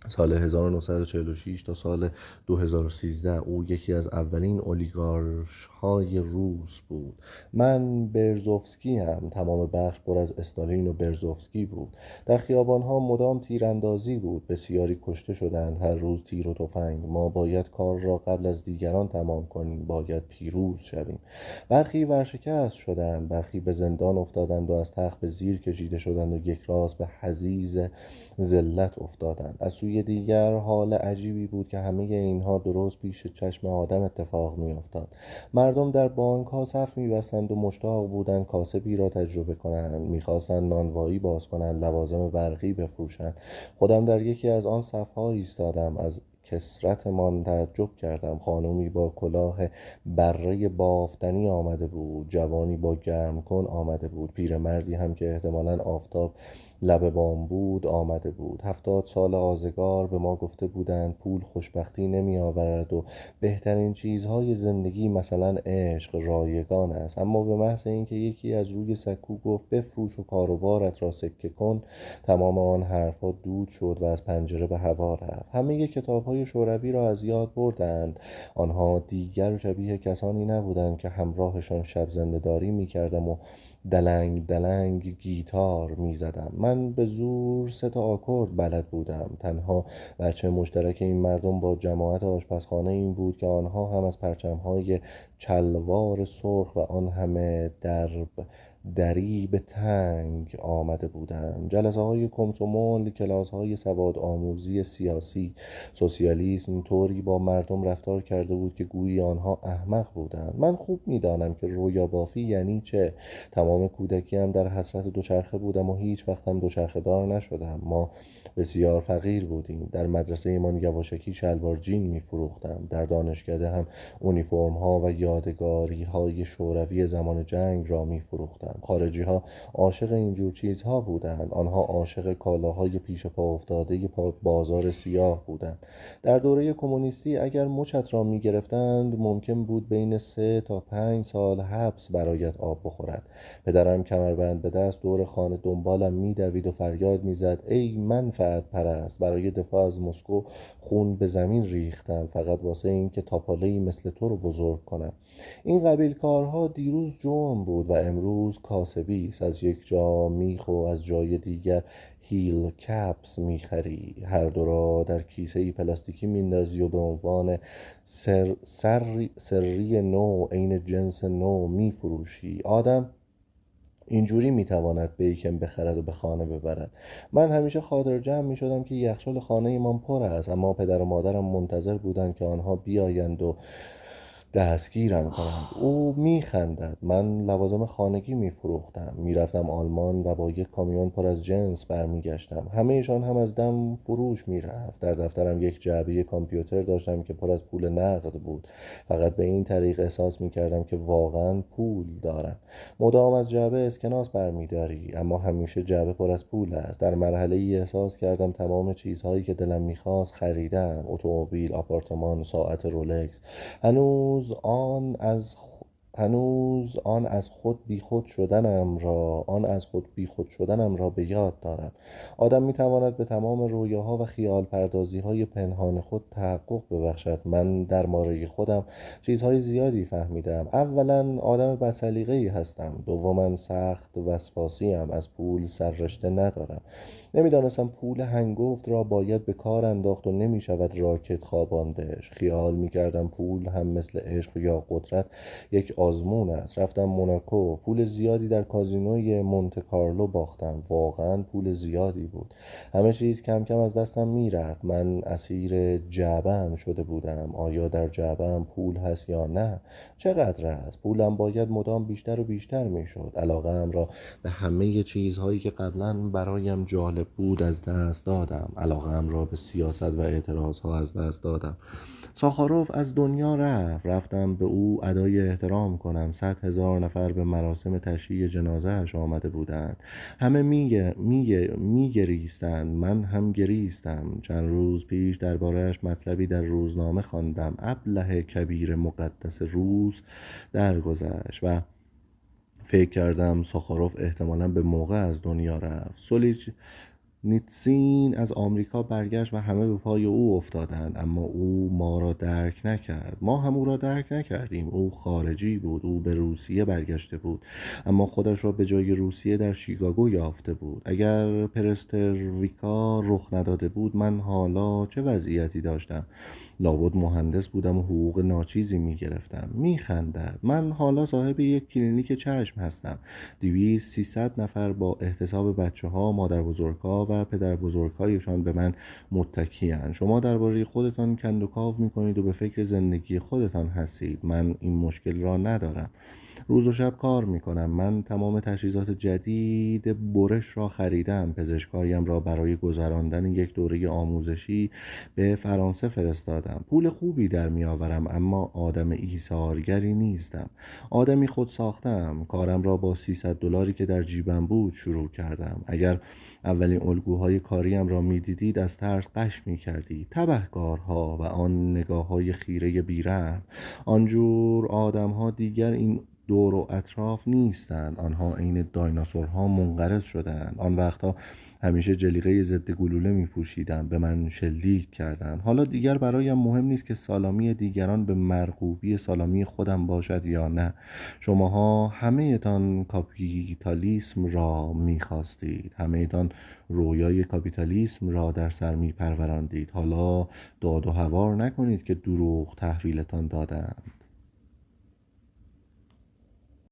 سال 1946 تا سال 2013 او یکی از اولین اولیگارش های روس بود. من برزوفسکی هم. تمام بخش پر از استالین و برزوفسکی بود. در خیابان ها مدام تیراندازی بود. بسیاری کشته شدند. هر روز تیر و تفنگ. ما باید کار را قبل از دیگران تمام کنیم. باید پیروز شویم. برخی ورشکست شدند، برخی به زندان افتادند و از تخت به زیر کشیده شدند و یک راست به حضیض ذلت افتادند. از سوی دیگر حال عجیبی بود که همه اینها درست پیش چشم آدم اتفاق می افتاد. مردم در بانک ها صف می بستند و مشتاق بودند کاسبی را تجربه کنند. می خواستند نانوایی باز کنند، لوازم برقی بفروشند. خودم در یکی از آن صف ها ایستادم. از کثرتمان تعجب کردم. خانومی با کلاه بره بافتنی آمده بود، جوانی با گرمکن آمده بود، پیرمردی هم که احتمالاً آفتاب لب بام بود آمده بود. 70 سال آزگار به ما گفته بودند پول خوشبختی نمی آورد و بهترین چیزهای زندگی مثلا عشق رایگان است. اما به محض اینکه یکی از روی سکو گفت بفروش و کاروبارت را سکه کن، تمام آن حرفها دود شد و از پنجره به هوا رفت. همه کتاب‌های شوروی را از یاد بردند. آنها دیگر شبیه کسانی نبودند که همراهشان شب زنده‌داری می‌کردم و دلنگ دلنگ گیتار می زدم. من به زور 3 آکورد بلد بودم. تنها بچه مشترک این مردم با جماعت آشپزخانه این بود که آنها هم از پرچم‌های چلوار سرخ و آن همه دریب تنگ آمده بودند. جلسه های کمسومول، کلاس های سواد آموزی سیاسی. سوسیالیسم طوری با مردم رفتار کرده بود که گویی آنها احمق بودند. من خوب می‌دانم که رویا بافی یعنی چه. تمام کودکیم در حسرت دوچرخه بودم و هیچ وقت هم دوچرخه دار نشدم. ما بسیار فقیر بودیم. در مدرسه ایمان یواشکی شلوار جین می‌فروختم. در دانشکده هم اونیفرم ها و یادگاری های شوروی زمان جنگ را می‌فروختم. خارجی ها عاشق اینجور چیزها بودند. آنها عاشق کالاهای پیش پا افتاده بازار سیاه بودند. در دوره کمونیستی اگر مچت را می‌گرفتند ممکن بود بین 3 تا 5 سال حبس برایت آب بخورد. پدرم کمربند به دست دور خانه دنبالم می‌دوید و فریاد می‌زد ای منفعت پرست، برای دفاع از مسکو خون به زمین ریختم فقط واسه این که تاپاله‌ای مثل تو رو بزرگ کنم. این قبیل کارها دیروز جرم بود و امروز کاسبی است. از یک جا میخ و از جای دیگر هیل کپس میخری. هر دو را در کیسه پلاستیکی میندازی و به عنوان سری نو عین جنس نو میفروشی. آدم اینجوری میتواند بیکن بخرد و به خانه ببرد. من همیشه خاطر جمع میشدم که یخچال خانه ایمان پر است، اما پدر و مادرم منتظر بودند که آنها بیایند و دستگیرم کنند. او میخندد. من لوازم خانگی میفروختم. میرفتم آلمان و با یک کامیون پر از جنس برمیگشتم. همهشان هم از دم فروش میرفت. در دفترم یک جعبه کامپیوتر داشتم که پر از پول نقد بود. فقط به این طریق احساس میکردم که واقعا پول دارم. مدام از جعبه اسکناس برمیداری، اما همیشه جعبه پر از پول است. در مرحله ای احساس کردم تمام چیزهایی که دلم میخواست خریدم. اتومبیل، آپارتمان، ساعت رولکس. هنوز آن از خود بیخود شدنم را به یاد دارم. آدم میتواند به تمام رویاها و خیال پردازی های پنهان خود تحقق ببخشد. من در مورد خودم چیزهای زیادی فهمیدم. اولا آدم بدسلیقه‌ای هستم. دوما سخت وسواسیم. از پول سررشته ندارم. نمیدانستم پول هنگفت را باید به کار انداخت و نمیشود راکت خواباندش. خیال میکردم پول هم مثل عشق یا قدرت یک آزمون است. رفتم موناکو. پول زیادی در کازینوی مونته کارلو باختم. واقعا پول زیادی بود. همه چیز کم کم از دستم میرفت. من اسیر جعبه‌ام شده بودم. آیا در جعبه‌ام پول هست یا نه؟ چقدر است؟ پولم باید مدام بیشتر و بیشتر میشد. علاقه‌ام را به همه چیزهایی که قبلا برایم جالب غالب بود از دست دادم، علاقه‌ام را به سیاست و اعتراضها از دست دادم. ساخاروف از دنیا رفتم به او ادای احترام کنم. 100,000 نفر به مراسم تشییع جنازه‌اش آمده بودند. همه میگریستند، من هم گریستم. چند روز پیش درباره‌اش مطلبی در روزنامه خواندم. ابله کبیر مقدس روس درگذشت و فکر کردم ساخاروف احتمالاً به موقع از دنیا رفت. نیتسین از آمریکا برگشت و همه به پای او افتادند، اما او ما را درک نکرد. ما هم او را درک نکردیم. او خارجی بود، او به روسیه برگشته بود، اما خودش را به جای روسیه در شیکاگو یافته بود. اگر پرسترویکا رخ نداده بود، من حالا چه وضعیتی داشتم؟ لابد مهندس بودم و حقوق ناچیزی میگرفتم. میخندد. من حالا صاحب یک کلینیک چشم هستم. 200-300 نفر با احتساب بچه ها، مادر بزرگها و پدر بزرگهایشان به من متکی‌اند. شما درباره خودتان کندوکاو میکنید و به فکر زندگی خودتان هستید. من این مشکل را ندارم. روز و شب کار میکنم. من تمام تجهیزات جدید برش را خریدم. پزشکایم را برای گذراندن یک دوره آموزشی به فرانسه فرستادم. پول خوبی در میآورم، اما آدم ایثارگری نیستم. آدمی خود ساختم. کارم را با $300 که در جیبم بود شروع کردم. اگر اولین الگوهای کاریم را میدیدید از ترس غش میکردید. تبهکارها و آن نگاههای خیره بیرحم. آنجور آدمها دیگر این دور و اطراف نیستند. آنها عین دایناسورها منقرض شدند. آن وقتها همیشه جلیقه ضد گلوله می پوشیدم. به من شلیک کردند. حالا دیگر برایم مهم نیست که سالامی دیگران به مرغوبی سالامی خودم باشد یا نه. شماها همه تان کاپیتالیسم را می خواستید. همه تان رویای کاپیتالیسم را در سر می پروراندید. حالا داد و هوار نکنید که دروغ تحویلتان دادند.